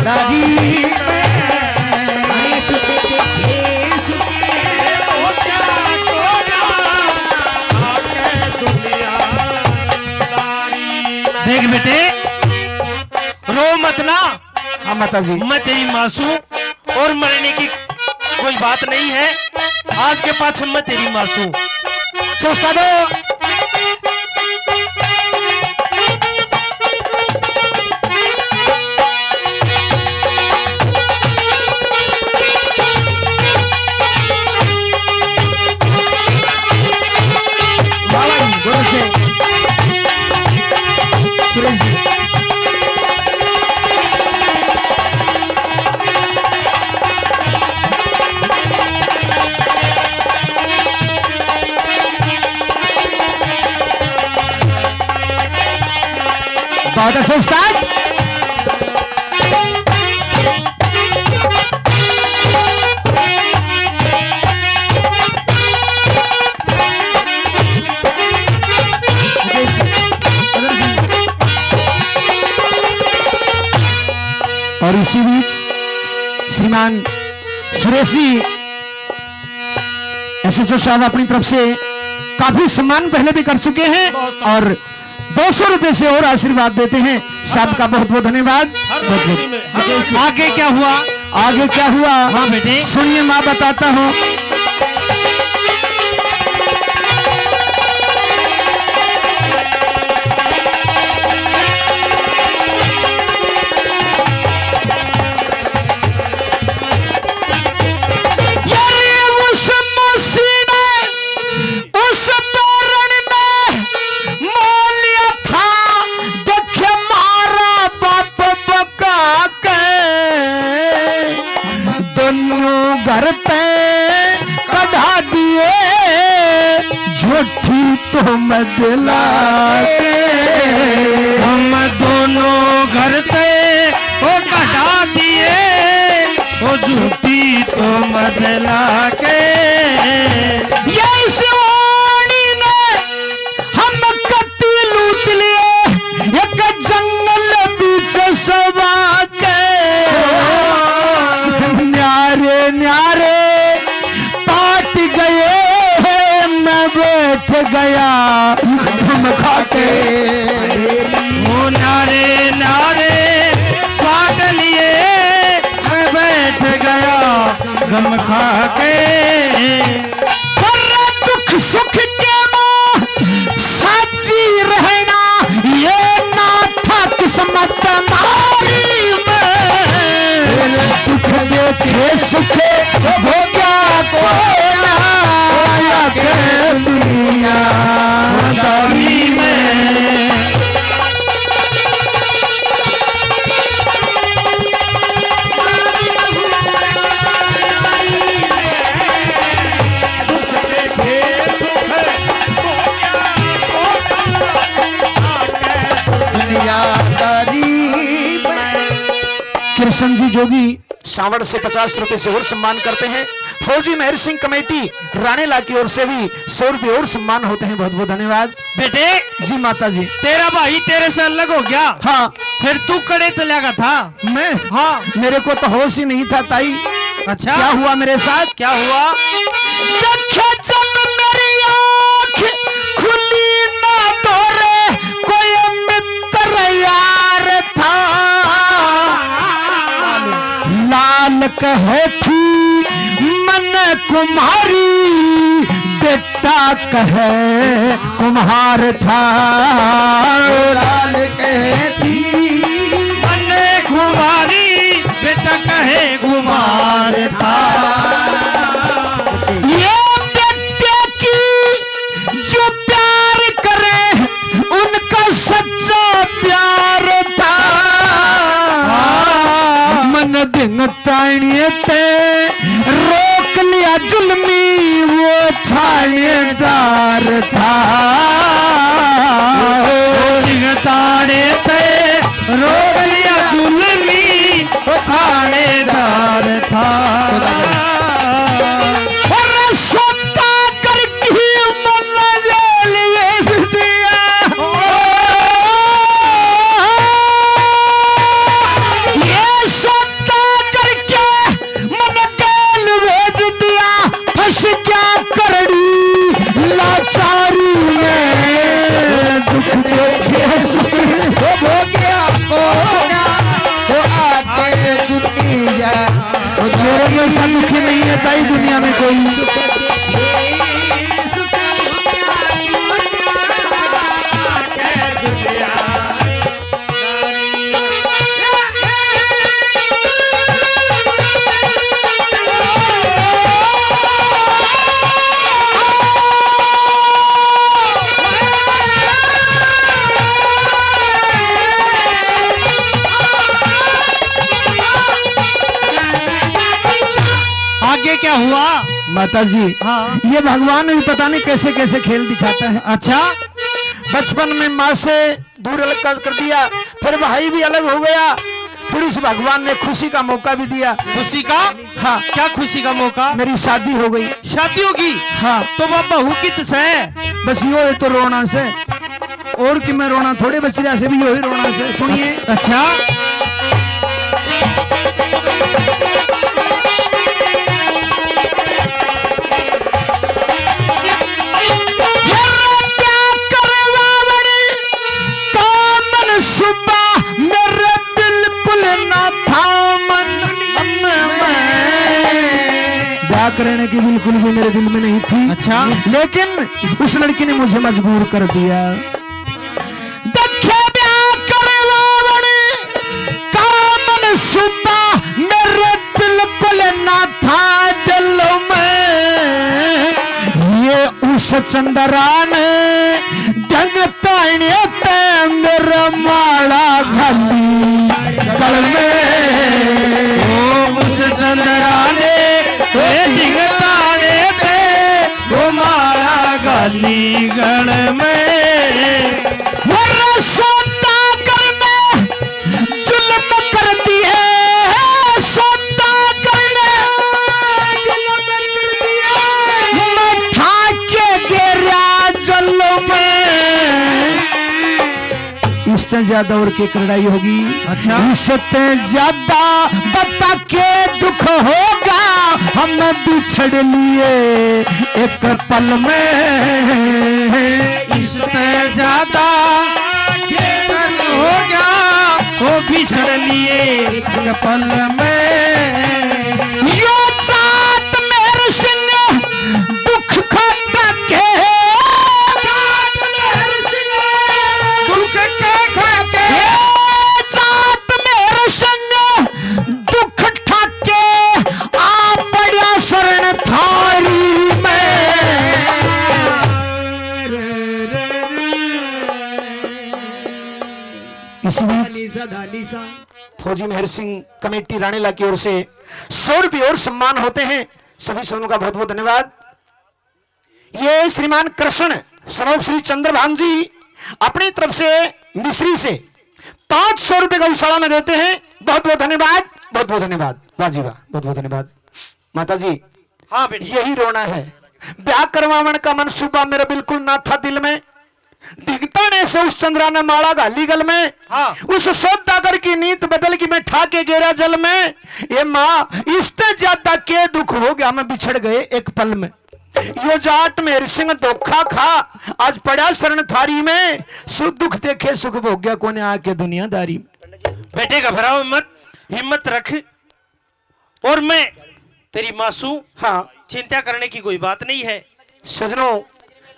दारी में। देख बेटे, रो मत ना। हाँ माता जी, मैं तेरी मासूम, और मरने की कोई बात नहीं है। आज के पाछे मैं तेरी मासूम। चौथा दो। सुरेश जी, बहुत अच्छा उस्ताद। और इसी बीच श्रीमान सुरेश जी एसएचओ साहब अपनी तरफ से काफी सम्मान पहले भी कर चुके हैं और 200 रुपए से और आशीर्वाद देते हैं। साहब का बहुत बहुत धन्यवाद। आगे क्या हुआ? आगे क्या हुआ? हाँ बेटे, सुनिए, माँ बताता हूँ। घर पे कढ़ा दिए झूठी तो मदला के, हम दोनों घर पे वो कटा दिए, वो झूठी तो मदला के। ये शिवानी ने हम कत्ती लूट लिए, एक जंगल बीच सवा के। न्यारे न्यारे पाट गए, मैं बैठ गया हम खाके। वो नारे नारे पाट लिए, मैं बैठ गया गम खा के। पर दुख सुख के मां साची रहना, ये ना था किस्मत मारी में। दुख देखे सुख हो गया कोना, आया के दुनिया दारी में। कृष्ण जी जोगी सावड़ से 50 रुपए से और सम्मान करते हैं। फौजी मेहर सिंह कमेटी राणेला की ओर से भी 100 रुपए और सम्मान होते हैं। बहुत बहुत धन्यवाद। बेटे जी माता जी। तेरा भाई तेरे से अलग हो गया? हाँ। फिर तू कड़े चला गया था? मैं? हाँ। मेरे को तो होश ही नहीं था ताई। अच्छा, क्या हुआ मेरे साथ? क्या हुआ? जब मेरी आँख खुली ना तोरे, कोई मित्र यार था। लाल कहे थी मन कुम्हारी, बेटा कहे कुम्हार था। लाल कहे थी मन ताने ते रोक लिया जुल्मी वो थानेदार था। ताने ते रोक लिया जुल्मी वो थानेदार था। ऐसा दुखी नहीं है ताई दुनिया में कोई। आगे क्या हुआ माता जी? हाँ। ये भगवान भी पता नहीं कैसे कैसे खेल दिखाता है। अच्छा, बचपन में माँ से दूर अलग कर दिया, फिर भाई भी अलग हो गया, फिर उस भगवान ने खुशी का मौका भी दिया। खुशी का? हाँ। क्या खुशी का मौका? मेरी शादी हो गई। शादी होगी? हाँ। तो वह बहू कित से? बस यो है तो रोना से, और कि मैं रोना थोड़े बच्चे से भी यो ही रोना से। सुनिए। अच्छा, करने की बिल्कुल भी मेरे दिल में नहीं थी। अच्छा, लेकिन उस लड़की ने मुझे मजबूर कर दिया। मेरे बिल्कुल ना था दिल में, ये उस चंद्रा ने डंगता मेरा माला घाली गल में। उस चंद्रा ने दिखताने पे वो माला गाली गण में। सोता करने जुल्म कर दिए, सोता करने जुल्म कर दिए, मैं था के गिरा जल में। इससे ज्यादा और के लड़ाई होगी? अच्छा, इससे ज्यादा बता के दुख होगा, हम बिछड़ लिए एक पल में। इससे ज्यादा हो गया वो बिछड़ लिए एक पल में। यो जात मेरे सिंह दुख खाता के, दुख के खाके जात मेरे सिंह दुख ठाके आ पड़ा शरण थारी में। इस बीच फौजी मेहर सिंह कमेटी रानीला की ओर से 100 रुपये और सम्मान होते हैं। सभी सनों का बहुत बहुत धन्यवाद। ये श्रीमान कृष्ण सनोप श्री चंद्रभान जी अपनी तरफ से मिस्त्री से 500 रुपये गौशाला में देते हैं। बहुत बहुत धन्यवाद, बहुत बहुत धन्यवाद। वाजी वाह, बहुत बहुत धन्यवाद। माता जी, हाँ बेटी, यही रोना है। ब्याह करवावन का मनसूबा मेरा बिल्कुल ना था दिल में। दिखता ने से उस चंद्रा ने माला गाली गल में। हाँ। उस सौदागर की नीत बदल की मैं ठाके गिरा जल में। ये माँ इससे ज्यादा के दुख हो गया, मैं बिछड़ गए एक पल में। यो जाट मेहर सिंह धोखा खा आज पड़ा शरण थारी में। सुख दुख देखे सुख भोग गया कोने आके दुनियादारी में। बेटे घबराओ मत, हिम्मत रख, और मैं तेरी मासूम। हाँ, चिंता करने की कोई बात नहीं है। सजनों,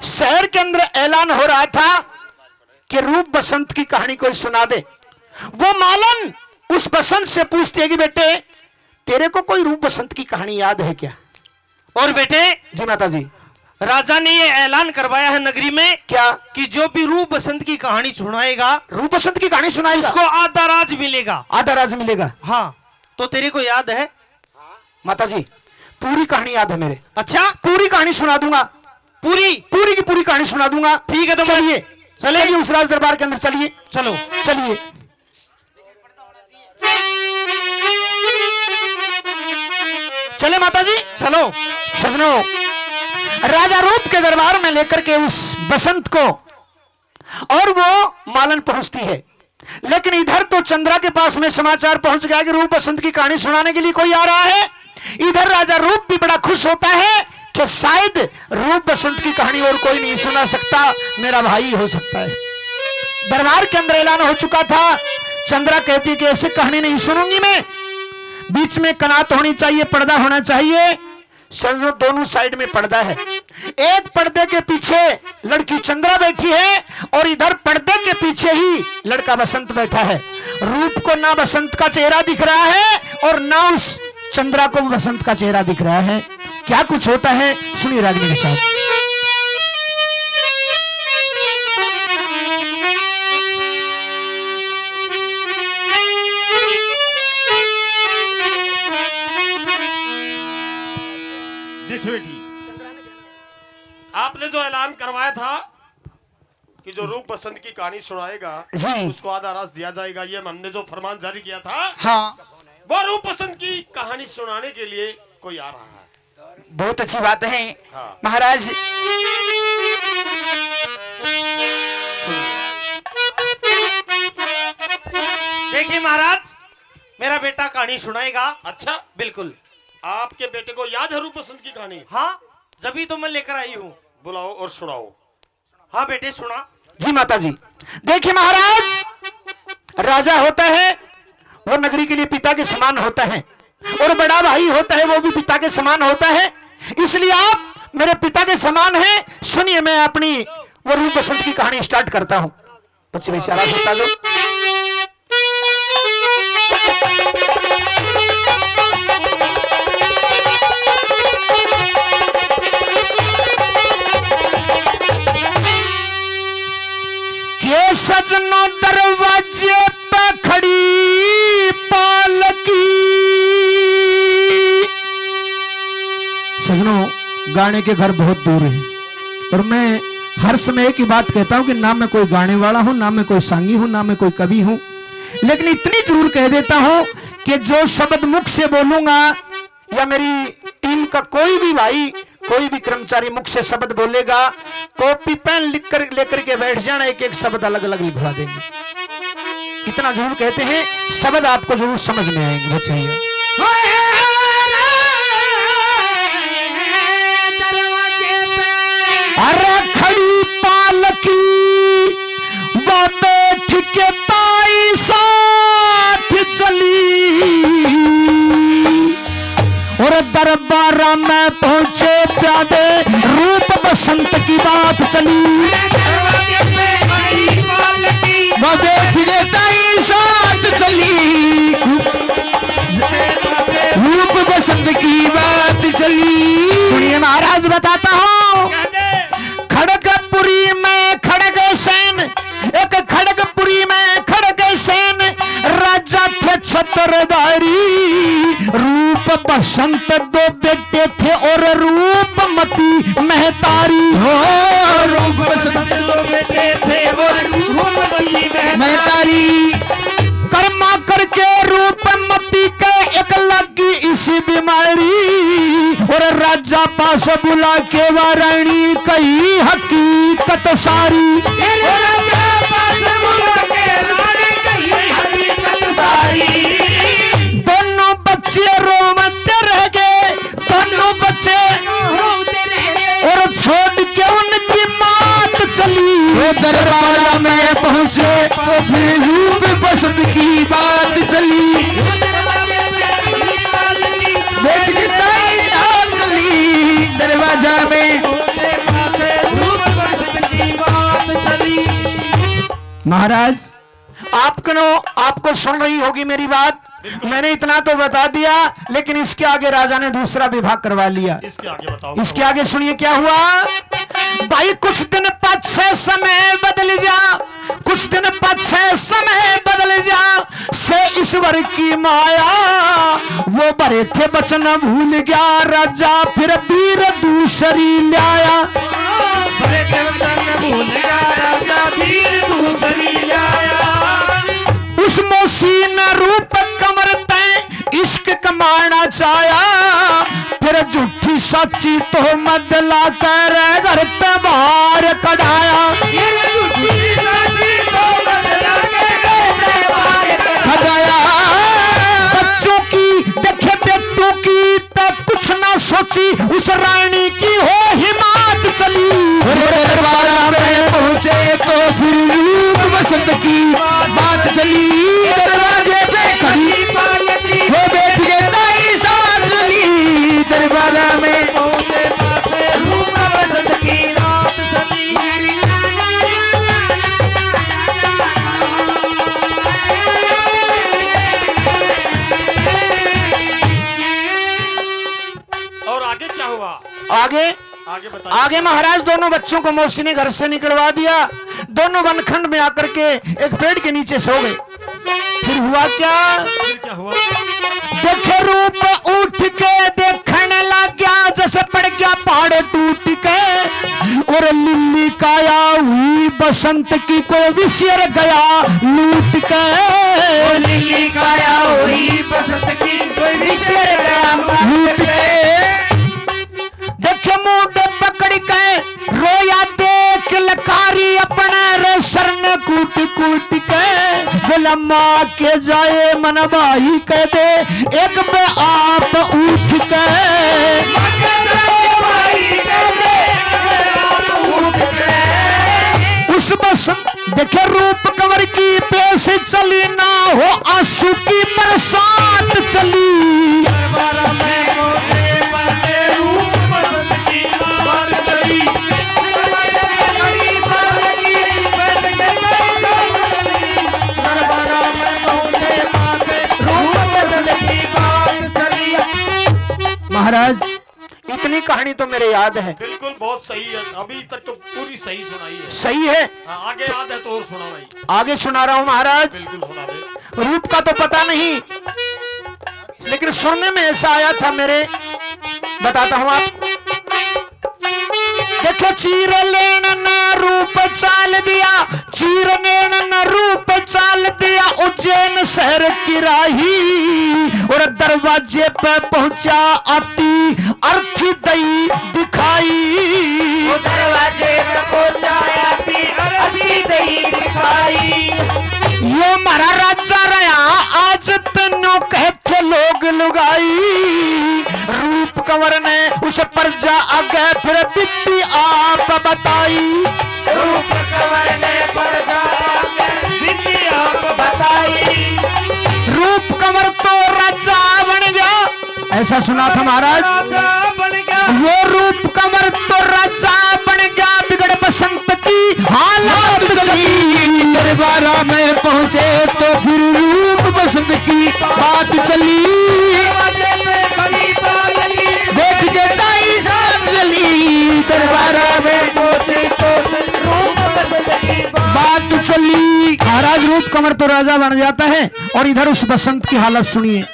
शहर के अंदर ऐलान हो रहा था कि रूप बसंत की कहानी कोई सुना दे। वो मालन उस बसंत से पूछती है कि बेटे तेरे को कोई रूप बसंत की कहानी याद है क्या? और बेटे, जी माता जी। राजा ने ये ऐलान करवाया है नगरी में क्या? कि जो भी रूप बसंत की कहानी सुनाएगा, रूप बसंत की कहानी सुनाएगा उसको आधा राज मिलेगा। आधा राज मिलेगा। हाँ, तो तेरे को याद है? माता जी पूरी कहानी याद है मेरे। अच्छा, पूरी कहानी सुना दूंगा, पूरी पूरी की पूरी कहानी सुना दूंगा। ठीक है, तो चलिए चलिए उस राज दरबार के अंदर चलिए। चलो चलिए चले माता जी। चलो। सजनों, राजा रूप के दरबार में लेकर के उस बसंत को, और वो मालन पहुंचती है, लेकिन इधर तो चंद्रा के पास में समाचार पहुंच गया कि रूप बसंत की कहानी सुनाने के लिए कोई आ रहा है। इधर राजा रूप भी बड़ा खुश होता है कि शायद रूप बसंत की कहानी और कोई नहीं सुना सकता, मेरा भाई हो सकता है। दरबार के अंदर ऐलान हो चुका था। चंद्रा कहती कि ऐसे कहानी नहीं सुनूंगी मैं, बीच में कनात होनी चाहिए, पर्दा होना चाहिए। सजनों, दोनों साइड में पर्दा है। एक पर्दे के पीछे लड़की चंद्रा बैठी है और इधर पर्दे के पीछे ही लड़का बसंत बैठा है। रूप को ना बसंत का चेहरा दिख रहा है और ना उस चंद्रा को बसंत का चेहरा दिख रहा है। क्या कुछ होता है सुनिए रागिनी के साथ। देखिए बेटी, आपने जो ऐलान करवाया था कि जो रूप बसंत की कहानी सुनाएगा जी। उसको आधा रास दिया जाएगा, ये हमने जो फरमान जारी किया था, हाँ, वो रूप बसंत की कहानी सुनाने के लिए कोई आ रहा है। बहुत अच्छी बात है हाँ। महाराज। देखिए महाराज, मेरा बेटा कहानी सुनाएगा। अच्छा, बिल्कुल। आपके बेटे को याद है रूप बसंत की कहानी? हाँ, जब तो मैं लेकर आई हूँ। बुलाओ और सुनाओ। हाँ बेटे, सुना। जी माता जी। देखिए महाराज, राजा होता है वो नगरी के लिए पिता के समान होता है, और बड़ा भाई होता है वो भी पिता के समान होता है। इसलिए आप मेरे पिता के समान हैं। सुनिए, मैं अपनी वो रूप बसंत की कहानी स्टार्ट करता हूं। बच्चे भाई सारा सुनता दो। के सजनों दरवाजे पे खड़ी पालकी। सजनों, गाने के घर बहुत दूर है, और मैं हर समय एक ही बात कहता हूं कि ना मैं कोई गाने वाला हूं, ना मैं कोई सांगी हूं, ना मैं कोई कवि हूं, लेकिन इतनी जरूर कह देता हूं कि जो शब्द मुख से बोलूंगा या मेरी टीम का कोई भी भाई, कोई भी कर्मचारी मुख से शब्द बोलेगा, कॉपी पेन लेकर के बैठ जाना, एक एक शब्द अलग अलग लिखवा देंगे। इतना जरूर कहते हैं, शब्द आपको जरूर समझ में आएंगे। बच्चे अरे खड़ी पालकी वो बैठ के ताई साथ चली, और दरबार में पहुंचे प्यादे रूप बसंत की बात चली। वो बैठ के ताई साथ चली, रूप बसंत की बात चली। सुनिए महाराज, बताता हूँ। खड़गपुरी में खड़ग सेन, एक खड़गपुरी में खड़ग सेन राजा थे छत्रधारी। रूप बसंत दो बेटे थे और रूपमती महतारी। रूप बसंत दो बेटे थे और रूपमती महतारी। कर्मा करके रूपमती के एक लगी इसी बीमारी, और राजा पास बुला के वाराणी कही हकीकत सारी। राजा पास बुला के वाराणी कही हकीकत सारी। दोनों बच्चे रोमते रह गए, दोनों बच्चे रोमते रह गए, और छोड़ के उनकी बात चली। वो दरबार में पहुंचे तो फिर रूप बसंत की बात चली। बैठ के ताई साथ चली, दरवाजा में रूप बसंत की बात चली। महाराज, आपको सुन रही होगी मेरी बात। मैंने इतना तो बता दिया, लेकिन इसके आगे राजा ने दूसरा विभाग करवा लिया। इसके आगे बताओ। इसके आगे सुनिए क्या हुआ। भाई कुछ दिन पीछे समय बदल जा, कुछ दिन पीछे समय बदल जा, से ईश्वर की माया, वो भरे थे वचन भूल गया राजा, फिर वीर दूसरी लाया। भरे थे वचन भूल गया राजा, वीर दूसरी लाया। उस मोसीन रूप कमर तय इश्क कमाना चाया, फिर झूठी सच्ची तो मदला कर घर पे बाहर कढ़ाया। बच्चों की देखे बेटों की तब कुछ ना सोची, उस रानी की हो हिम्मत चली। दरबारा में पहुंचे तो फिर रूप बसंत की बात चली, दरवाजे पे खड़ी वो बैठ के ताई साथ चली। दरबारा में पहुंचे रूप बसंत की बात चली। और आगे क्या हुआ? आगे बताइए। आगे महाराज दोनों बच्चों को मौसी ने घर से निकलवा दिया। दोनों वनखंड में आकर के एक पेड़ के नीचे सो गए। फिर हुआ क्या? फिर क्या हुआ? देखे रूप उठ के देखने लग गया, जैसे पड़ गया पहाड़ टूट के। और लिल्ली काया हुई बसंत की, कोई विषयर गया लूट के। लिल्ली काया हुई बसंत की, कोई विषयर गया लूट के। देखे मुंह पकड़ के रोया देख लकारी, अपने रे सर ने कूट कूट के। बोला माँ के जाए मन भाई कह दे, एक बे आप उठ के। उस बसंत देखे रूप कंवर की पेश चली, ना हो आंसू की बरसात चली। महाराज इतनी कहानी तो मेरे याद है। बिल्कुल बहुत सही है, अभी तक तो पूरी सही सुनाई है। सही है। आगे याद है तो और सुना भाई। आगे सुना रहा हूं महाराज। बिल्कुल सुना दे। रूप का तो पता नहीं, लेकिन सुनने में ऐसा आया था मेरे, बताता हूं आपको। देखो चीर लेन न रूप चाल दिया, चीर लेन न रूप चाल दिया, उज्जैन शहर की राही। और दरवाजे पे पहुंचा आती अर्थी दई दिखाई। दरवाजे पे पहुंचा आती अर्थी दई दिखाई। यो मारा राजा रहा आज तेनों कहते लोग लुगाई। रूप कंवर ने उस पर जा आगे फिर बिट्टी आप बताई। रूप कंवर ने पर जा आगे बिट्टी आप बताई। रूप कंवर तो राजा बन गया, ऐसा सुना था महाराज। वो रूप कंवर तो राजा बन गया, बिगड़ बसंत की हालत चली। दरबारा में पहुंचे तो फिर रूप बसंत की बात चली। देख के ताई साथ चली। दरबारा में पहुंचे तो रूप बसंत की बात चली। महाराज रूप कंवर तो राजा बन जाता है, और इधर उस बसंत की हालत सुनिए।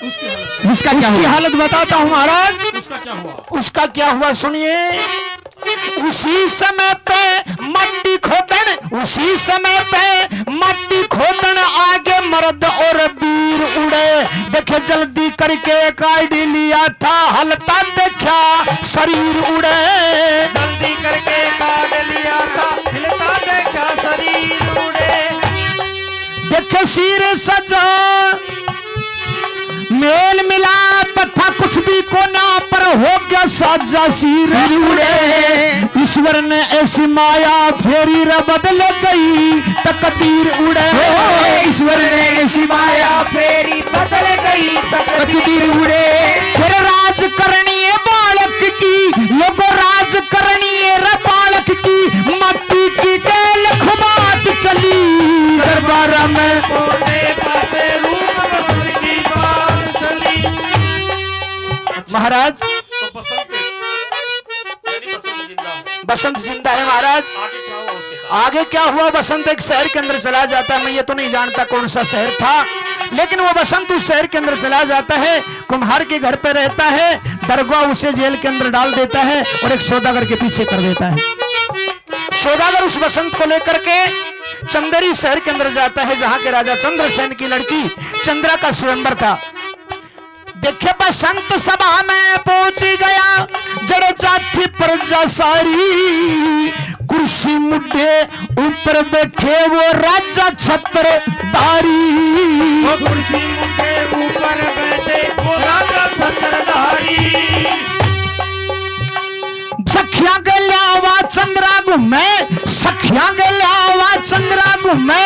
उसका क्या हुआ? हालत बताता हूँ महाराज। उसका क्या हुआ? उसका क्या हुआ सुनिए। उसी समय पे मट्टी खोदन, उसी समय पे मट्टी खोदन, आगे मर्द और वीर उड़े। देखे जल्दी करके काट लिया था, हलता देखा शरीर उड़े। जल्दी करके काट लिया था, हिलता देखा शरीर उड़े। देखे सिर सजा मेल मिलाप था, कुछ भी कोना पर हो गया साजा सिर उड़े। ईश्वर ने ऐसी माया फेरी रे बदल गई तकदीर उड़े। ईश्वर ने ऐसी माया फेरी बदल गई तकदीर उड़े। फिर राज करनी बालक की, लोगों राज करनी रे बालक की, मट्टी की केल खुबात चली। दरबारा में पहुंचे पाछे रूप बसंत की बात चली। महाराज तो बसंत यानी बसंत जिंदा है। बसंत जिंदा है महाराज। आगे क्या हुआ उसके साथ? आगे क्या हुआ? बसंत एक शहर के अंदर चला जाता है, मैं ये तो नहीं जानता कौन सा शहर था, लेकिन वो बसंत उस शहर के अंदर चला जाता है, कुम्हार के घर पे रहता है, दरगाह उसे जेल के अंदर डाल देता है और एक सौदागर के पीछे कर देता है। सौदागर उस बसंत को लेकर के चंदेरी शहर के अंदर जाता है, जहां के राजा चंद्रसेन की लड़की चंद्रा का स्वयंवर था। देखे बसंत सभा में पहुंच गया, जड़ जाती प्रजा सारी, कुर्सी मुड्ढे ऊपर बैठे वो राजा छत्रधारी। वो कुर्सी मुंडे ऊपर बैठे वो राजा छत्रधारी। सखिया के लावा चंद्रा घूमे, सखिया के लावा चंद्रा घूमे,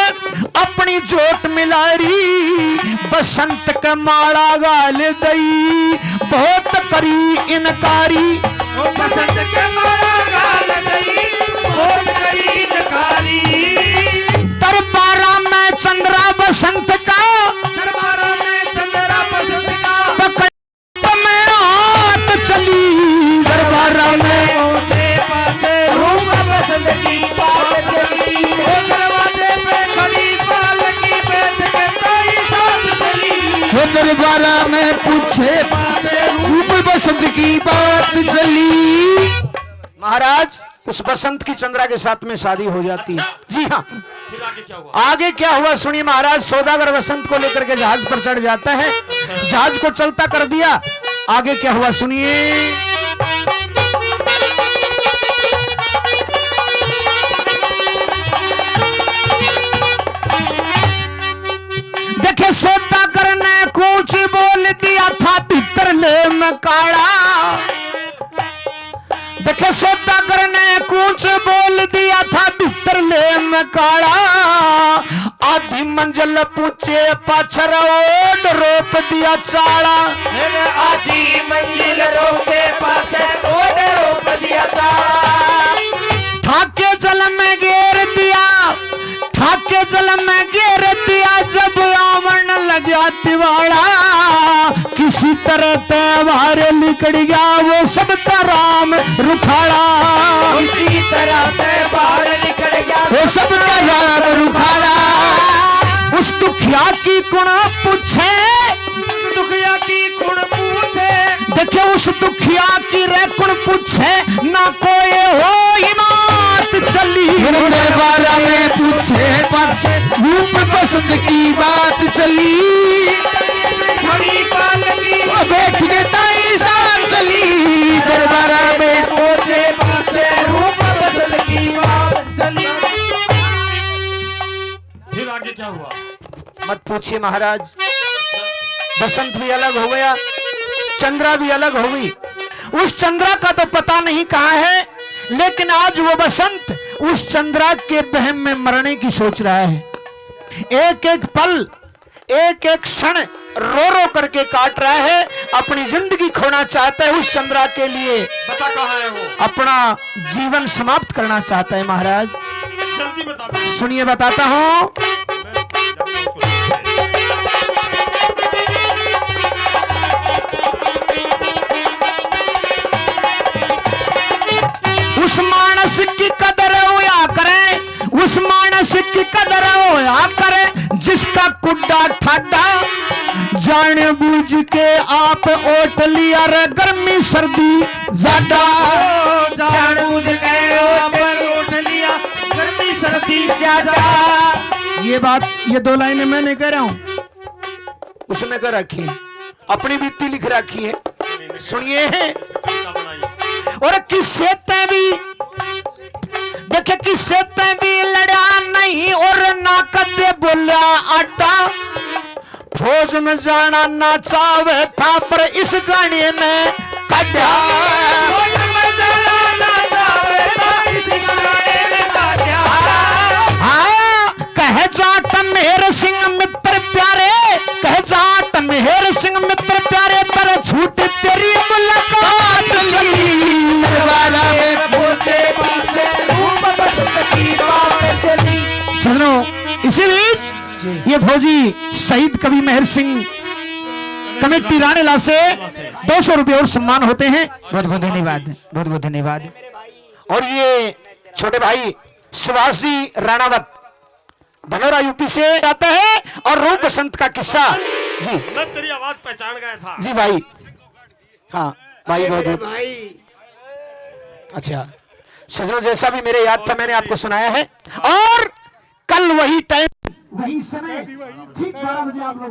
अपनी जोत मिलारी, बसंत के माला गाल दई, बहुत करी इनकारी। वो बसंत के माला गाल दई, बहुत करी इनकारी। दरबारा में चंद्रा बसंत का, दरबारा में चंद्रा बसंत का, पकड़ में हाथ चली, दरबारा में पहुंचे पाछे रूप बसंत की बात चली। वो दरवाजे पे खड़ी पालकी बैठ के ताई साथ चली। वो दरबारा में पूछे पाछे रूप बसंत की बात चली। महाराज उस बसंत की चंद्रा के साथ में शादी हो जाती है। जी हाँ, फिर आगे क्या हुआ? आगे क्या हुआ सुनिए महाराज। सौदागर बसंत को लेकर के जहाज पर चढ़ जाता है, जहाज को चलता कर दिया। आगे क्या हुआ सुनिए। देखे सौदागर ने कुछ बोल दिया था, भीतर ले में काड़ा। देखे सौदागर ने कुछ बोल दिया था, भीतर ले में काड़ा। आधी मंजिल पूछे पाछर ओड रोप दिया चाड़ा। आधी मंजिल रोके पाछे ओड रोप दिया चाड़ा। ठाके जल में घेर दिया, ठाके जल में घेर दिया, जब आवरण लगा तिवाड़ा। किसी तरह त्योहार निकल गया वो सबका राम रुखाड़ा। इसी तरह त्योहार निकल गया वो सबका राम रुखाड़ा। उस दुखिया की गुण पूछे, उस दुखिया की गुण पूछे। देखे उस दुखिया की रे गुण पूछे, ना कोई हो हिमात चली। दरबारा में पूछे पाछे रूप बसंत की बात चली। खड़ी पालकी बैठ के ताई साथ चली, दरबारा में पहुंचे पाछे रूप बसंत की बात चली। फिर आगे क्या हुआ? मत पूछिए महाराज। बसंत भी अलग हो गया, चंद्रा भी अलग हो गई। उस चंद्रा का तो पता नहीं कहाँ है, लेकिन आज वो बसंत उस चंद्रा के बहम में मरने की सोच रहा है। एक एक पल, एक एक क्षण रो रो करके काट रहा है, अपनी जिंदगी खोना चाहता है उस चंद्रा के लिए, बता कहाँ है वो? अपना जीवन समाप्त करना चाहता है महाराज। जल्दी बता दे। सुनिए बताता हूं। उस मानस की कदर होया करे, उस मानस की कदर होया करे, जिसका कुड्डा ठाडा जाने बूझ के आप ओट लिया रे गर्मी सर्दी ज्यादा। जान बुझ के ऊपर उठ लिया गर्मी सर्दी ज्यादा। ये बात, ये दो लाइनें मैं नहीं कह रहा हूं, उसने कर रखी है, अपनी बीती लिख रखी है। सुनिए। और किससे ते भी देखे, किससे ते भी लड़ा नहीं और ना कदे बोला आटा। फौज में जाना ना चाहे था, पर इस गाने में कटा। फौज में जाना ना चाहे था, इस गाने में कटा। हाँ, कह जाट मेहर सिंह मित्र प्यारे, कह जाट मेहर सिंह मित्र प्यारे, पर झूठ तेरी मुलाकात लगी। दरबारा में पहुंचे पाछे रूप बसंत की बात चली। सुनो, इसी बीच ये फौजी शहीद कवि मेहर सिंह कमेटी रानीला से 200 रुपये और सम्मान होते हैं। बहुत बहुत धन्यवाद, बहुत बहुत धन्यवाद। और ये छोटे भाई सुभाष जी राणावत धनौरा यूपी से आता है और रूप बसंत का किस्सा। जी मैं तेरी आवाज पहचान गया था। जी भाई, हाँ भाई बहुत बहुत भाई अच्छा। सजनों जैसा भी मेरे याद था मैंने आपको सुनाया है, और कल वही टाइम वही समय ठीक 12 बजे आप लोगों